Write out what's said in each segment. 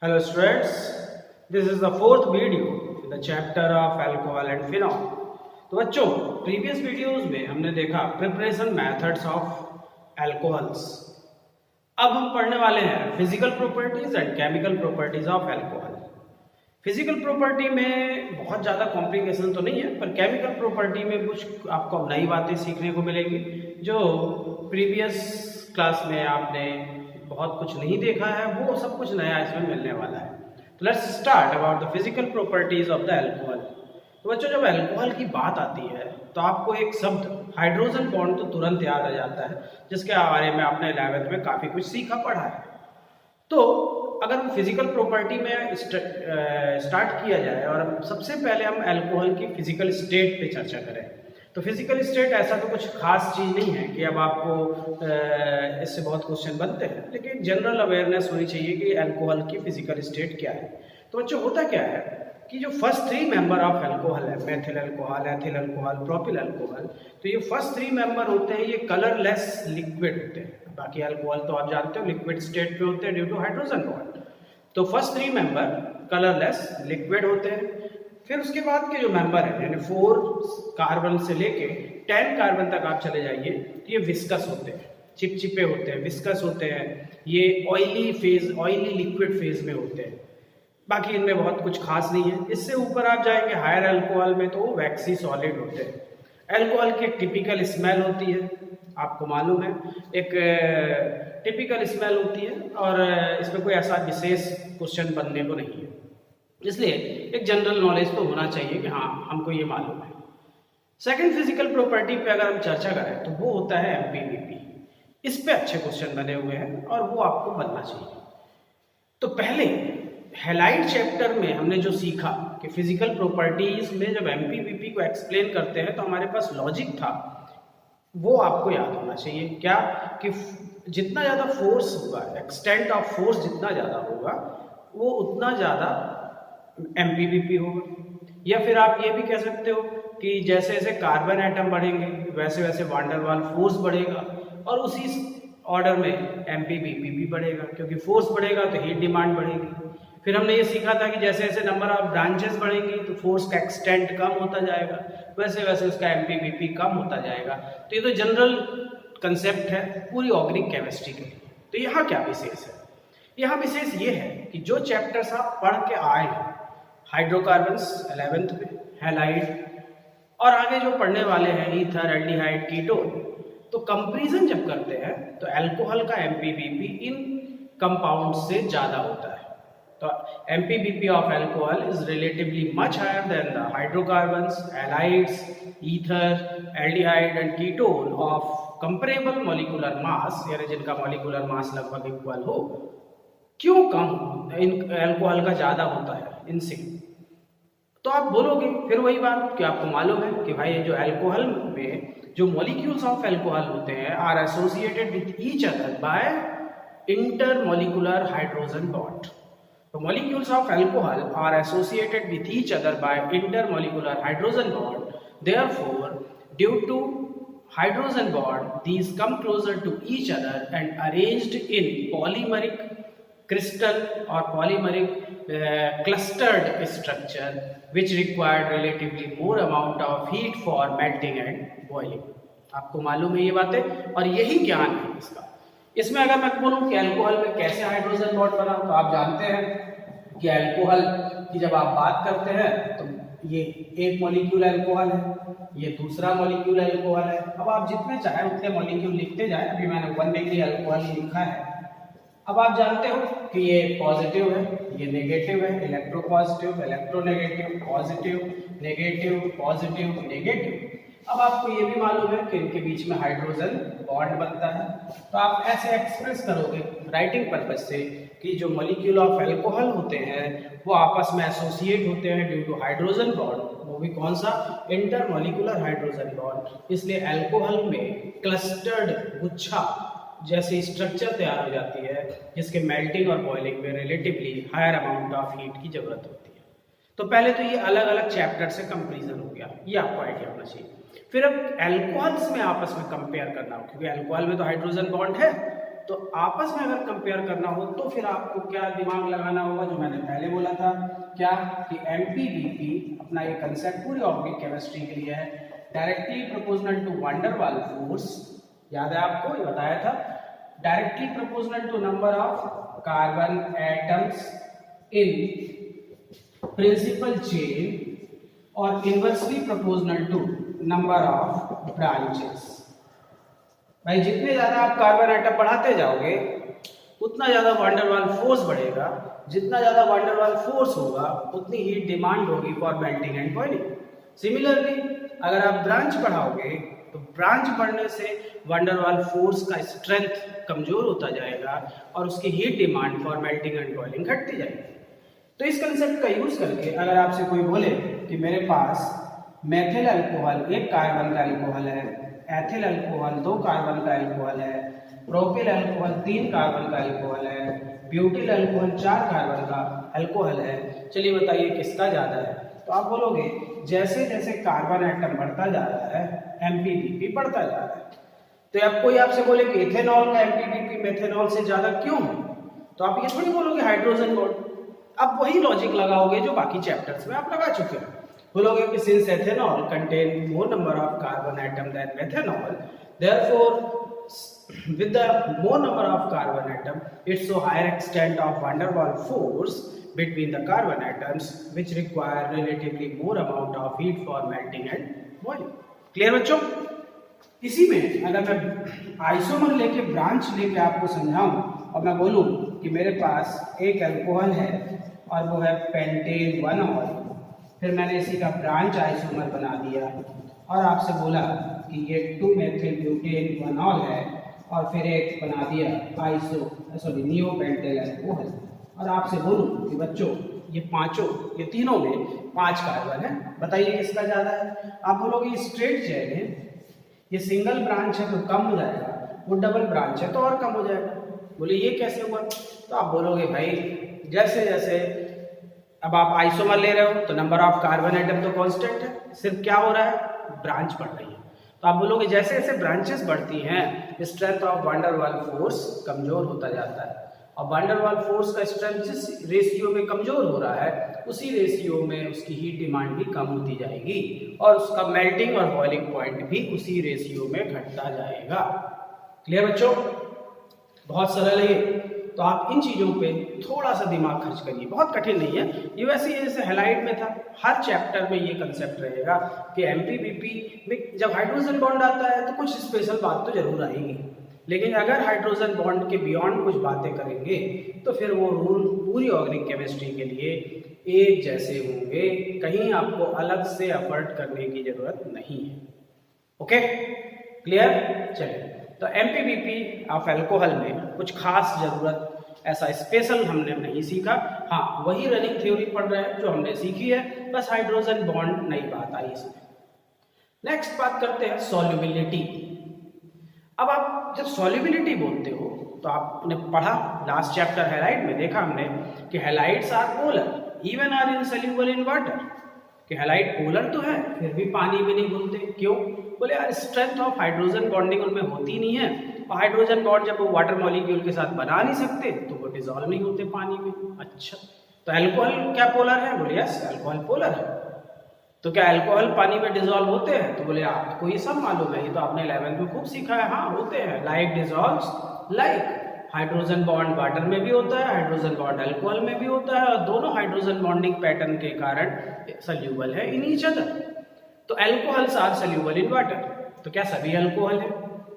Hello students, this is the fourth video in the chapter of alcohol and phenol. तो बच्चों previous videos में हमने देखा preparation methods of alcohols. अब हम पढ़ने वाले हैं physical properties and chemical properties of alcohol. Physical property में बहुत ज़्यादा कॉम्प्लिकेशन तो नहीं है, पर केमिकल प्रॉपर्टी में कुछ आपको नई बातें सीखने को मिलेंगी जो प्रीवियस क्लास में आपने बहुत कुछ नहीं देखा है, वो सब कुछ नया इसमें मिलने वाला है। तो let's start about the physical properties of the alcohol. तो बच्चों जब अल्कोहल की बात आती है तो आपको एक शब्द हाइड्रोजन बॉन्ड तो तुरंत याद आ जाता है, जिसके बारे में आपने 11th में काफ़ी कुछ सीखा पढ़ा है। तो अगर हम फिजिकल प्रॉपर्टी में स्टार्ट किया जाए और सबसे पहले हम अल्कोहल की फिजिकल स्टेट पे चर्चा करें, तो फिजिकल स्टेट ऐसा तो कुछ खास चीज़ नहीं है कि अब आपको इससे बहुत क्वेश्चन बनते हैं, लेकिन जनरल अवेयरनेस होनी चाहिए कि अल्कोहल की फिजिकल स्टेट क्या है। तो बच्चों होता क्या है कि जो फर्स्ट 3 मेंबर ऑफ अल्कोहल है, methyl alcohol, ethyl alcohol, propyl alcohol, तो ये फर्स्ट 3 मेंबर होते हैं, ये कलरलेस लिक्विड होते हैं। बाकी अल्कोहल तो आप जानते हो लिक्विड स्टेट पे होते हैं ड्यू टू हाइड्रोजन बॉन्ड। तो फर्स्ट 3 मेंबर कलरलेस लिक्विड होते हैं। फिर उसके बाद के जो मेंबर है यानी 4 कार्बन से लेके 10 कार्बन तक आप चले जाइए तो ये विस्कस होते हैं, चिपचिपे होते हैं, विस्कस होते हैं, ये ऑयली लिक्विड फेज में होते हैं। बाकी इनमें बहुत कुछ खास नहीं है। इससे ऊपर आप जाएंगे हायर अल्कोहल में तो वो वैक्सी सॉलिड होते हैं। अल्कोहल की एक टिपिकल स्मेल होती है, आपको मालूम है, एक टिपिकल स्मेल होती है और इसमें कोई ऐसा विशेष क्वेश्चन बनने को नहीं है, इसलिए एक जनरल नॉलेज तो होना चाहिए कि हाँ हमको ये मालूम है। सेकंड फिजिकल प्रॉपर्टी पे अगर हम चर्चा करें तो वो होता है एमपीवीपी। इस पे अच्छे क्वेश्चन बने हुए हैं और वो आपको बनना चाहिए। तो पहले हैलाइड चैप्टर में हमने जो सीखा कि फिजिकल प्रॉपर्टीज में जब एमपीवीपी को एक्सप्लेन करते हैं तो हमारे पास लॉजिक था, वो आपको याद होना चाहिए। क्या कि जितना ज़्यादा फोर्स होगा, एक्सटेंट ऑफ फोर्स जितना ज़्यादा होगा वो उतना ज़्यादा एमपीवीपी होगा। या फिर आप ये भी कह सकते हो कि जैसे जैसे कार्बन एटम बढ़ेंगे वैसे वैसे वान डेर वाल फोर्स बढ़ेगा और उसी ऑर्डर में एमपीवीपी भी बढ़ेगा, क्योंकि फोर्स बढ़ेगा तो हीट डिमांड बढ़ेगी। फिर हमने ये सीखा था कि जैसे जैसे नंबर ऑफ ब्रांचेस बढ़ेंगी तो फोर्स का एक्सटेंट कम होता जाएगा, वैसे वैसे उसका एमपीवीपी कम होता जाएगा। तो ये तो जनरल कंसेप्ट है पूरी ऑर्गेनिक केमिस्ट्री के लिए। तो यहाँ क्या विशेष है? यहाँ विशेष ये है कि जो चैप्टर्स आप पढ़ के आए हैं, हाइड्रोकार्बन्स 11th में, हैलाइड, और आगे जो पढ़ने वाले हैं ईथर, एल्डिहाइड, कीटोन, तो कंपैरिजन जब करते हैं तो अल्कोहल का एमपीवीपी इन कंपाउंड से ज़्यादा होता है। तो MPBP of alcohol is relatively much higher than the hydrocarbons, halides, ether, aldehyde and ketone of comparable molecular mass, यानी जिनका मॉलिक्यूलर मास लगभग इक्वल हो। क्यों कम इन अल्कोहल का ज़्यादा होता है इनसे? तो आप बोलोगे फिर वही बात कि आपको मालूम है कि भाई जो अल्कोहल में जो मॉलिक्यूल्स ऑफ अल्कोहल होते हैं are associated with each other by intermolecular hydrogen bond. तो molecules of alcohol are associated with each other by intermolecular hydrogen bond, therefore due to hydrogen bond these come closer to each other and arranged in polymeric crystal or polymeric clustered structure which required relatively more amount of heat for melting and boiling। आपको मालूम है ये बातें और यही ज्ञान है इसका। इसमें अगर मैं बोलूं कि अल्कोहल में कैसे हाइड्रोजन बॉन्ड बना, तो आप जानते हैं कि अल्कोहल की जब आप बात करते हैं तो ये एक मॉलिक्यूल अल्कोहल है, ये दूसरा मॉलिक्यूल अल्कोहल है। अब आप जितने चाहे उतने मॉलिक्यूल लिखते जाए, अभी मैंने 1 डिग्री अल्कोहल ही लिखा है। अब आप जानते हो कि ये पॉजिटिव है, ये नेगेटिव है, electro positive, electronegative, positive, negative, positive, negative. अब आपको ये भी मालूम है कि इनके बीच में हाइड्रोजन बॉन्ड बनता है। तो आप ऐसे एक्सप्रेस करोगे राइटिंग पर्पज से कि जो मॉलिक्यूल ऑफ अल्कोहल होते हैं वो आपस में एसोसिएट होते हैं ड्यू टू हाइड्रोजन बॉन्ड, वो भी कौन सा? Intermolecular hydrogen bond. इसलिए अल्कोहल में क्लस्टर्ड गुच्छा जैसी स्ट्रक्चर तैयार हो जाती है जिसके मेल्टिंग और बॉइलिंग में relatively higher amount of heat की जरूरत होती है। तो पहले तो ये अलग अलग चैप्टर से कंपैरिजन हो गया, ये आपको आइडिया होना चाहिए। फिर अब अल्कोहल्स में आपस में कंपेयर करना हो, क्योंकि अल्कोहल में तो हाइड्रोजन बॉन्ड है तो आपस में अगर कंपेयर करना हो तो फिर आपको क्या दिमाग लगाना होगा, जो मैंने पहले बोला था, क्या कि एमपीबीपी अपना ये कंसेप्ट पूरी ऑर्गेनिक केमिस्ट्री के लिए है, directly proportional to van der Waals force, याद है आपको ये बताया था, directly proportional to number of carbon atoms in principal chain और inversely proportional to number of branches. भाई जितने ज्यादा आप कार्बन एटम बढ़ाते जाओगे उतना ज्यादा वैन डर वाल्स फोर्स बढ़ेगा, जितना ज्यादा वैन डर वाल्स फोर्स होगा उतनी हीट डिमांड होगी for melting and boiling. Similarly अगर आप ब्रांच बढ़ाओगे तो ब्रांच बढ़ने से वैन डर वाल्स फोर्स का स्ट्रेंथ कमजोर होता जाएगा और उसकी heat demand for melting and boiling घटती जाएगी। तो इस कंसेप्ट का यूज करके अगर आपसे कोई बोले कि मेरे पास मेथिल अल्कोहल एक कार्बन का अल्कोहल है, एथिल अल्कोहल 2 कार्बन का अल्कोहल है, प्रोपिल अल्कोहल 3 कार्बन का अल्कोहल है, ब्यूटिल अल्कोहल 4 कार्बन का अल्कोहल है, चलिए बताइए किसका ज्यादा है? तो आप बोलोगे जैसे जैसे कार्बन एटम बढ़ता जा रहा है एमपीबीपी बढ़ता जा रहा है। तो अब कोई आपसे बोले कि इथेनॉल का एमपीबीपी मेथेनॉल से ज्यादा क्यों है, तो आप ये थोड़ी बोलोगे हाइड्रोजन बॉन्ड, अब वही लॉजिक लगाओगे जो बाकी चैप्टर्स में आप लगा चुके हैं। बोलोगे कि since ethanol contain more number of carbon atom than methanol, therefore with the more number of carbon atom it's so higher extent of van der Waals force between the carbon atoms which require relatively more amount of heat for melting and boiling। Clear बच्चों? इसी में अगर मैं isomer लेके branch लेके आपको समझाऊं और मैं बोलूं कि मेरे पास एक अल्कोहल है और वो है पेंटेन 1-ऑल, फिर मैंने इसी का ब्रांच आइसोमर बना दिया और आपसे बोला कि ये 2-मेथिल ब्यूटेन 1-ऑल है और फिर एक बना दिया नियो पेंटेल अल्कोहल, और आपसे बोलूं कि बच्चों ये तीनों में 5 कार्बन है, बताइए किसका ज्यादा है? आप बोलोगे स्ट्रेट चेन है, ये सिंगल ब्रांच है तो कम हो जाएगा, वो डबल ब्रांच है तो और कम हो जाएगा। बोले ये कैसे हुआ? तो आप बोलोगे भाई जैसे जैसे अब आप आइसोमर ले रहे हो तो नंबर ऑफ कार्बन एटम तो कांस्टेंट है, सिर्फ क्या हो रहा है? ब्रांच बढ़ रही है। तो आप बोलोगे जैसे जैसे ब्रांचेस बढ़ती हैं strength of van der Waals force कमजोर होता जाता है, और वैन डर वाल्स फोर्स का स्ट्रेंथ जिस रेशियो में कमजोर हो रहा है उसी रेशियो में उसकी हीट डिमांड भी कम होती जाएगी और उसका मेल्टिंग और बॉइलिंग पॉइंट भी उसी रेशियो में घटता जाएगा। क्लियर बच्चों? बहुत सरल है ये, तो आप इन चीजों पे थोड़ा सा दिमाग खर्च करिए, बहुत कठिन नहीं है ये। वैसे ही जैसे हैलाइड में था, हर चैप्टर में ये कंसेप्ट रहेगा कि एमपीबीपी में जब हाइड्रोजन बॉन्ड आता है तो कुछ स्पेशल बात तो जरूर आएगी, लेकिन अगर हाइड्रोजन बॉन्ड के बियॉन्ड कुछ बातें करेंगे तो फिर वो रूल पूरी ऑर्गेनिक केमिस्ट्री के लिए एक जैसे होंगे, कहीं आपको अलग से एफर्ट करने की जरूरत नहीं है। Okay clear? चलिए, तो एमपीबीपी ऑफ अल्कोहल में कुछ खास जरूरत ऐसा स्पेशल हमने नहीं सीखा, हाँ वही रनिंग थ्योरी पढ़ रहे हैं जो हमने सीखी है, बस हाइड्रोजन बॉन्ड नई बात आई इसमें। नेक्स्ट बात करते हैं सॉल्युबिलिटी। अब आप जब सॉल्युबिलिटी बोलते हो तो आपने पढ़ा लास्ट चैप्टर हैलाइड में, देखा हमने कि halides are polar even are insoluble in water, कि हैलाइड पोलर तो है फिर भी पानी में नहीं घुलते। क्यों? बोले यार स्ट्रेंथ ऑफ हाइड्रोजन बॉन्डिंग उनमें होती नहीं है, और हाइड्रोजन बॉन्ड जब वो वाटर मॉलिक्यूल के साथ बना नहीं सकते तो वो डिसॉल्व नहीं होते पानी में। अच्छा, तो अल्कोहल क्या पोलर है? बोले यस अल्कोहल पोलर है। तो क्या अल्कोहल पानी में डिसॉल्व होते हैं? तो बोले आपको ये सब मालूम है, ये तो आपने 11th में खूब सीखा है। हाँ होते हैं, like dissolves like. Hydrogen bond water में भी होता है, हाइड्रोजन बॉन्ड अल्कोहल में भी होता है, और दोनों हाइड्रोजन बॉन्डिंग पैटर्न के कारण सल्यूबल है इन ईच अदर। तो alcohols are soluble in water, तो क्या सभी अल्कोहल है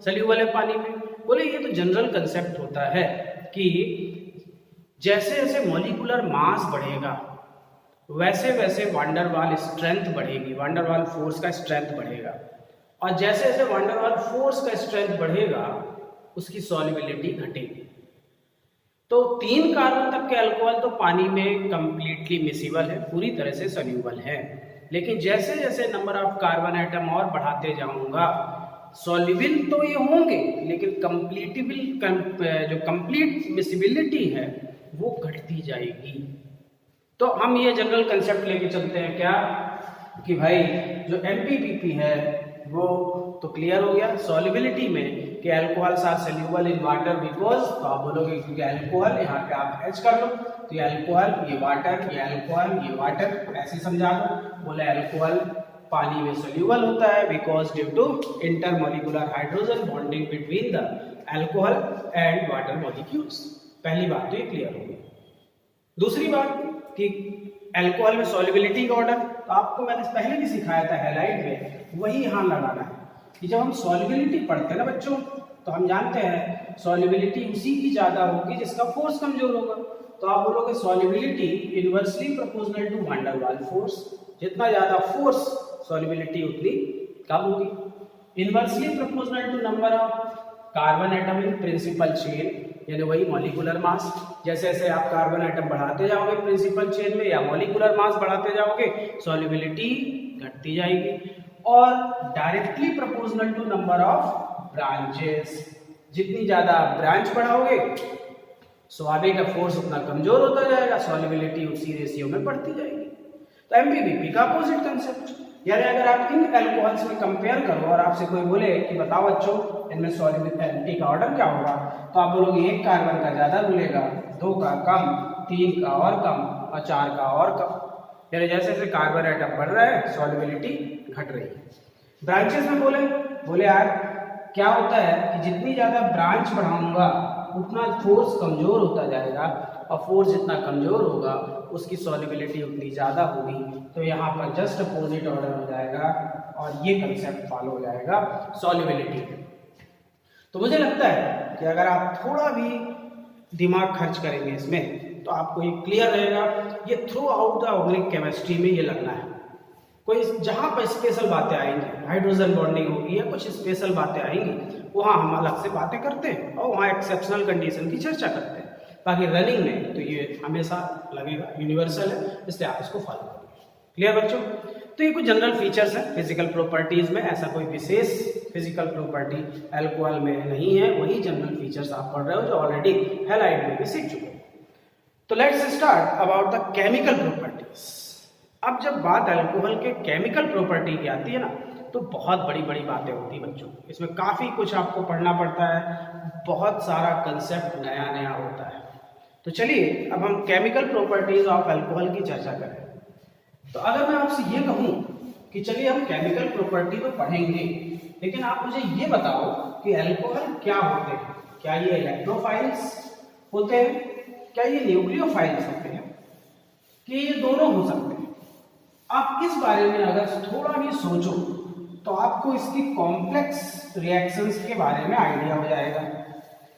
सल्यूबल है पानी में? बोले ये तो जनरल कंसेप्ट होता है कि जैसे जैसे मॉलिक्यूलर मास बढ़ेगा वैसे वैसे वैन डर वाल्स स्ट्रेंथ बढ़ेगी, वैन डर वाल्स फोर्स का स्ट्रेंथ बढ़ेगा, और जैसे जैसे वैन डर वाल्स फोर्स का स्ट्रेंथ बढ़ेगा उसकी सॉल्युबिलिटी घटेगी। तो 3 कार्बन तक के अल्कोहल तो पानी में कंप्लीटली मिसिबल है, पूरी तरह से सॉल्युबल है, लेकिन जैसे जैसे नंबर ऑफ कार्बन आइटम और बढ़ाते जाऊंगा सॉल्युबल तो ये होंगे, लेकिन जो कंप्लीट मिसिबिलिटी है वो घटती जाएगी। तो हम ये जनरल कंसेप्ट लेके चलते हैं क्या कि भाई जो एमपीबीपी है वो तो क्लियर हो गया सॉल्युबिलिटी में कि alcohols are soluble in water because, तो आप बोलोगे क्योंकि अल्कोहल, यहाँ पे आप H कर लो, तो ये अल्कोहल, ये वाटर, ये अल्कोहल, ये वाटर, ऐसे समझा दो। बोले अल्कोहल पानी में सोल्यूबल होता है because due to intermolecular hydrogen bonding between the alcohol and water molecules. पहली बात तो ये क्लियर होगी। दूसरी बात कि अल्कोहल में सॉल्युबिलिटी का ऑर्डर, तो आपको मैंने पहले भी सिखाया था हैलाइड में, वही यहाँ लगाना है कि जब हम सॉल्युबिलिटी पढ़ते हैं ना बच्चों, तो हम जानते हैं सॉल्युबिलिटी उसी की ज्यादा होगी जिसका फोर्स कमजोर होगा। तो आप बोलोगे solubility inversely proportional to van der Waals force, जितना ज्यादा फोर्स सॉल्युबिलिटी उतनी कम होगी। Inversely proportional to number of carbon atom in principal chain, यानी वही मॉलिक्यूलर मास, जैसे जैसे आप कार्बन एटम बढ़ाते जाओगे प्रिंसिपल चेन में या मॉलिक्यूलर मास बढ़ाते जाओगे, सॉल्युबिलिटी घटती जाएगी। और directly proportional to number of branches, जितनी ज्यादा ब्रांच बढ़ाओगे स्वाभाविक फोर्स उतना कमजोर होता जाएगा, सॉल्युबिलिटी उसी रेशियो में बढ़ती जाएगी। तो एमपीबीपी का अपोजिट कंसेप्ट, यानी अगर आप इन अल्कोहल्स में कंपेयर करो और आपसे कोई बोले कि बताओ बच्चों इनमें सॉल्युबिलिटी का ऑर्डर क्या होगा, तो आप बोलोगे एक कार्बन का ज्यादा मिलेगा, 2 का कम, 3 का और कम और 4 का और कम। यानी जैसे जैसे कार्बन आइटम बढ़ रहा है सॉल्युबिलिटी घट रही है। ब्रांचेस में बोले यार क्या होता है कि जितनी ज्यादा ब्रांच बढ़ाऊंगा उतना फोर्स कमजोर होता जाएगा, और फोर्स जितना कमजोर होगा उसकी सॉल्युबिलिटी उतनी ज्यादा होगी। तो यहाँ पर जस्ट अपोजिट ऑर्डर हो जाएगा और ये कंसेप्ट फॉलो हो जाएगा सॉल्युबिलिटी। तो मुझे लगता है कि अगर आप थोड़ा भी दिमाग खर्च करेंगे इसमें तो आपको ये क्लियर रहेगा। ये through out the organic chemistry में ये लगना है। कोई जहाँ पर स्पेशल बातें आएंगी, हाइड्रोजन बॉन्डिंग होगी या कुछ स्पेशल बातें आएंगी, वहाँ हम अलग से बातें करते हैं और वहाँ एक्सेप्शनल कंडीशन की चर्चा करते हैं। बाकी रनिंग में तो ये हमेशा लगेगा, यूनिवर्सल है, इसलिए आप इसको फॉलो करिए। क्लियर बच्चों? तो ये कुछ जनरल फीचर्स हैं फिजिकल प्रॉपर्टीज में, ऐसा कोई विशेष फिजिकल प्रॉपर्टी अल्कोहल में नहीं है, वही जनरल फीचर्स आप पढ़ रहे हो जो ऑलरेडी हैलाइड में भी सीख चुके हो। तो let's start about the chemical properties. अब जब बात अल्कोहल के केमिकल प्रॉपर्टी की आती है ना, तो बहुत बड़ी बड़ी बातें होती है बच्चों, इसमें काफी कुछ आपको पढ़ना पड़ता है, बहुत सारा कंसेप्ट नया नया होता है। तो चलिए अब हम केमिकल प्रॉपर्टीज ऑफ अल्कोहल की चर्चा करें। तो अगर मैं आपसे ये कहूं कि चलिए हम केमिकल प्रॉपर्टी को पढ़ेंगे, लेकिन आप मुझे ये बताओ कि अल्कोहल क्या होते हैं? क्या ये इलेक्ट्रोफाइल्स होते हैं? क्या ये न्यूक्लियोफाइल्स होते हैं? कि ये दोनों हो सकते हैं? आप इस बारे में अगर थोड़ा भी सोचो तो आपको इसकी कॉम्प्लेक्स रिएक्शंस के बारे में आइडिया हो जाएगा।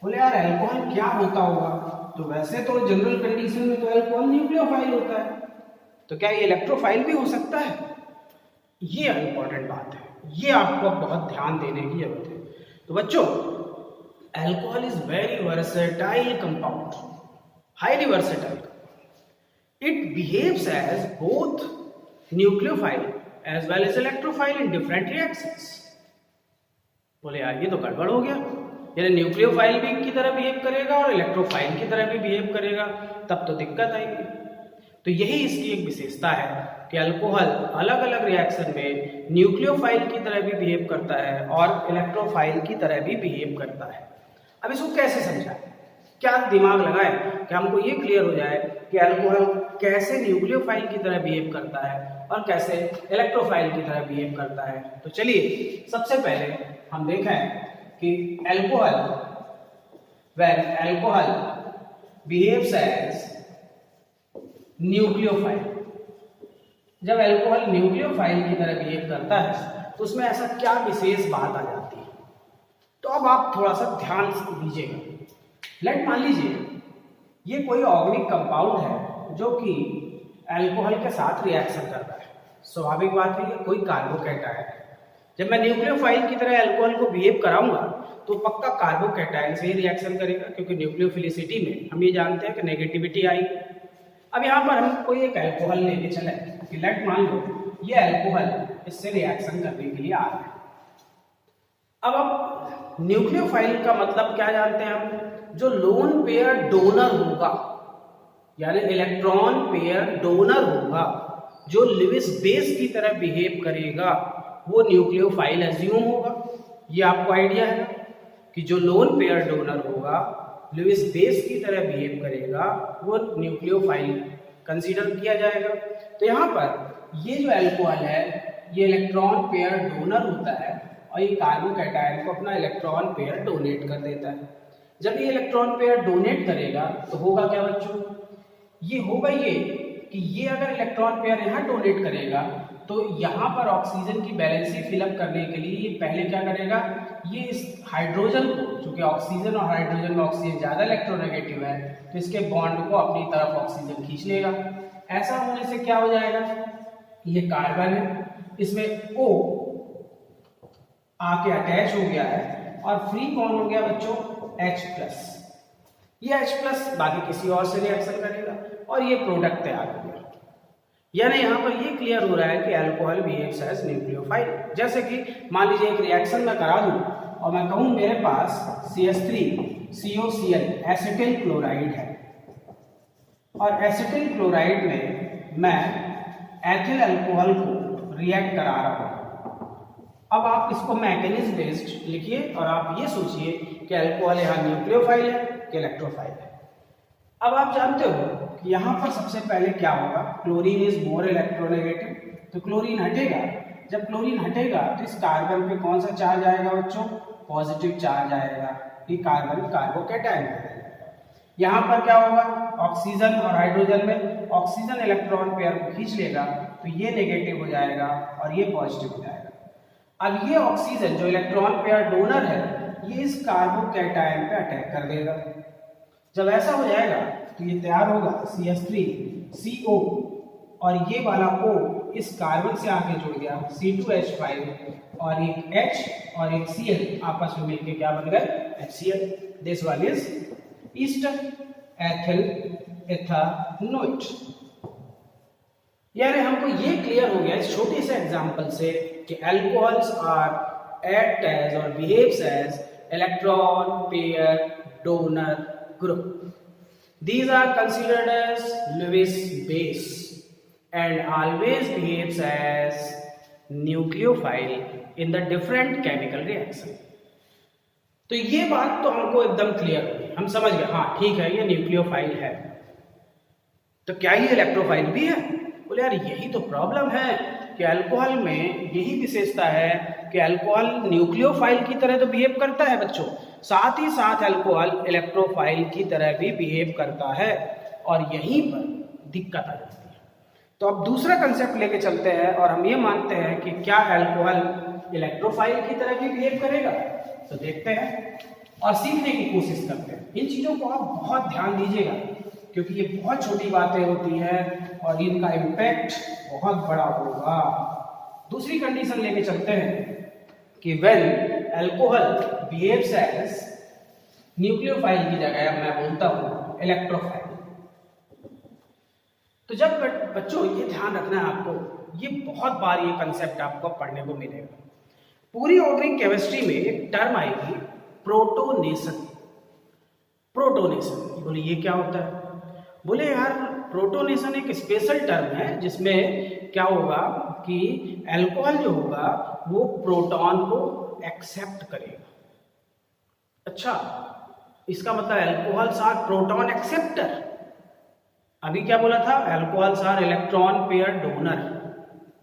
बोले यार अल्कोहल क्या होता होगा? तो वैसे तो जनरल कंडीशन में तो अल्कोहल न्यूक्लियोफाइल होता है, तो क्या ये इलेक्ट्रोफाइल भी हो सकता है? ये इंपॉर्टेंट बात है, ये आपको बहुत ध्यान देने की जरूरत है। तो बच्चों alcohol is very versatile compound, highly versatile. It behaves as both nucleophile as well as electrophile in different reactions. बोले यार ये तो गड़बड़ हो गया, यानी न्यूक्लियोफाइल भी की तरह बिहेव करेगा और इलेक्ट्रोफाइल की तरह भी बिहेव करेगा, तब तो दिक्कत आएगी। तो यही इसकी एक विशेषता है कि अल्कोहल अलग अलग रिएक्शन में न्यूक्लियोफाइल की तरह भी बिहेव करता है और इलेक्ट्रोफाइल की तरह भी बिहेव करता है। अब इसको कैसे समझाएं, क्या दिमाग लगाएं कि हमको ये क्लियर हो जाए कि अल्कोहल कैसे न्यूक्लियोफाइल की तरह बिहेव करता है और कैसे इलेक्ट्रोफाइल की तरह बिहेव करता है। तो चलिए सबसे पहले हम देखें कि alcohol when alcohol behaves as nucleophile, जब अल्कोहल न्यूक्लियोफाइल की तरह बिहेव करता है तो उसमें ऐसा क्या विशेष बात आ जाती है? तो अब आप थोड़ा सा ध्यान दीजिएगा। मान लीजिए ये कोई ऑर्गेनिक कंपाउंड है जो कि अल्कोहल के साथ रिएक्शन कर रहा है। स्वाभाविक बात है, ये कोई कार्बोकैटायन है। जब मैं न्यूक्लियोफाइल की तरह अल्कोहल को बिहेव कराऊंगा तो पक्का कार्बोकैटायन से ही रिएक्शन करेगा, क्योंकि न्यूक्लियोफिलिसिटी में हम ये जानते हैं कि नेगेटिविटी आई। अब यहाँ पर हम कोई एक अल्कोहल लेके चले कि लेट मान लो ये अल्कोहल इससे रिएक्शन करने के लिए आ रहा है। अब न्यूक्लियोफाइल का मतलब क्या जानते हैं हम? जो लोन पेयर डोनर होगा, यानी इलेक्ट्रॉन पेयर डोनर होगा, जो लिविस बेस की तरह बिहेव करेगा, वो न्यूक्लियोफाइल एज्यूम होगा। ये आपको आइडिया है कि जो लोन पेयर डोनर होगा लुईस बेस की तरह बिहेव करेगा, वो न्यूक्लियोफाइल कंसीडर किया जाएगा। तो यहाँ पर ये जो अल्कोहल है ये इलेक्ट्रॉन पेयर डोनर होता है और ये कार्बोकैटायन को अपना इलेक्ट्रॉन पेयर डोनेट कर देता है। जब ये इलेक्ट्रॉन पेयर डोनेट करेगा तो होगा क्या बच्चों, ये होगा ये कि ये अगर इलेक्ट्रॉन पेयर यहाँ डोनेट करेगा तो यहाँ पर ऑक्सीजन की बैलेंसी फिलअप करने के लिए ये पहले क्या करेगा, ये इस हाइड्रोजन को, चूंकि ऑक्सीजन और हाइड्रोजन में ऑक्सीजन ज्यादा इलेक्ट्रोनेगेटिव है तो इसके बॉन्ड को अपनी तरफ ऑक्सीजन खींच लेगा। ऐसा होने से क्या हो जाएगा, ये कार्बन है, इसमें O आके अटैच हो गया है और फ्री कौन हो गया बच्चों, H+। ये H+ बाकी किसी और से रिएक्शन करेगा और ये प्रोडक्ट तैयार हो गया। यानी यहाँ पर ये क्लियर हो रहा है कि अल्कोहल बिहेव्स एज न्यूक्लियोफाइल। जैसे कि मान लीजिए एक रिएक्शन मैं करा दूं और मैं कहूं मेरे पास CH3COCl एसिटिल क्लोराइड है और एसिटिल क्लोराइड में मैं एथिल अल्कोहल को रिएक्ट करा रहा हूं। अब आप इसको मैकेनिज्म बेस्ड लिखिए और आप ये सोचिए कि अल्कोहल यहाँ न्यूक्लियोफाइल है कि इलेक्ट्रोफाइल है। अब आप जानते हो कि यहाँ पर सबसे पहले क्या होगा, क्लोरीन इज मोर इलेक्ट्रोनेगेटिव, तो क्लोरीन हटेगा। जब क्लोरीन हटेगा तो इस कार्बन पे कौन सा चार्ज आएगा बच्चों, पॉजिटिव चार्ज आएगा, ये कार्बन कार्बोकैटायन है। यहाँ पर क्या होगा, ऑक्सीजन और हाइड्रोजन में ऑक्सीजन इलेक्ट्रॉन पेयर को खींच लेगा तो ये नेगेटिव हो जाएगा और ये पॉजिटिव हो जाएगा। अब ये ऑक्सीजन जो इलेक्ट्रॉन पेयर डोनर है ये इस कार्बोकैटायन पे अटैक कर देगा। जब ऐसा हो जाएगा तो ये तैयार होगा CH3CO और ये वाला O इस कार्बन से आके जुड़ गया C2H5 और एक H और एक Cl आपस में मिलके क्या बन गया, HCl। This one is ester ethyl ethanoate. यानी हमको ये क्लियर हो गया इस छोटे से एग्जांपल से कि अल्कोहल्स आर एक्ट एज और behaves as electron pair donor group. These are considered as Lewis base and always behaves as nucleophile in the different chemical reaction. तो ये बात तो हमको एकदम क्लियर हो गई, हम समझ गए, हाँ ठीक है ये न्यूक्लियोफाइल है। तो क्या ये इलेक्ट्रोफाइल भी है? बोले यार यही तो प्रॉब्लम है कि अल्कोहल में यही विशेषता है कि अल्कोहल न्यूक्लियोफाइल की तरह तो बिहेव करता है बच्चों, साथ ही साथ अल्कोहल इलेक्ट्रोफाइल की तरह भी बिहेव करता है और यहीं पर दिक्कत आ जाती है। तो अब दूसरा कंसेप्ट लेके चलते हैं और हम ये मानते हैं कि क्या अल्कोहल इलेक्ट्रोफाइल की तरह भी बिहेव करेगा, तो देखते हैं और सीखने की कोशिश करते हैं। इन चीज़ों को आप बहुत ध्यान दीजिएगा क्योंकि ये बहुत छोटी बातें होती हैं और इनका इम्पैक्ट बहुत बड़ा होगा। दूसरी कंडीशन लेके चलते हैं कि when alcohol behaves as nucleophile की जगह मैं बोलता हूं इलेक्ट्रोफाइल। तो जब बच्चों ये ध्यान रखना है आपको, ये बहुत बार ये कंसेप्ट आपको पढ़ने को मिलेगा। पूरी ऑर्गेनिक केमिस्ट्री में एक टर्म आएगी प्रोटोनेशन। प्रोटोनेशन बोले ये क्या होता है? बोले यार प्रोटोनेशन एक स्पेशल टर्म है जिसमें क्या होगा कि अल्कोहल जो होगा वो प्रोटॉन को एक्सेप्ट करेगा। अच्छा, इसका मतलब अल्कोहल्स आर प्रोटॉन एक्सेप्टर। अभी क्या बोला था, alcohols are electron pair donor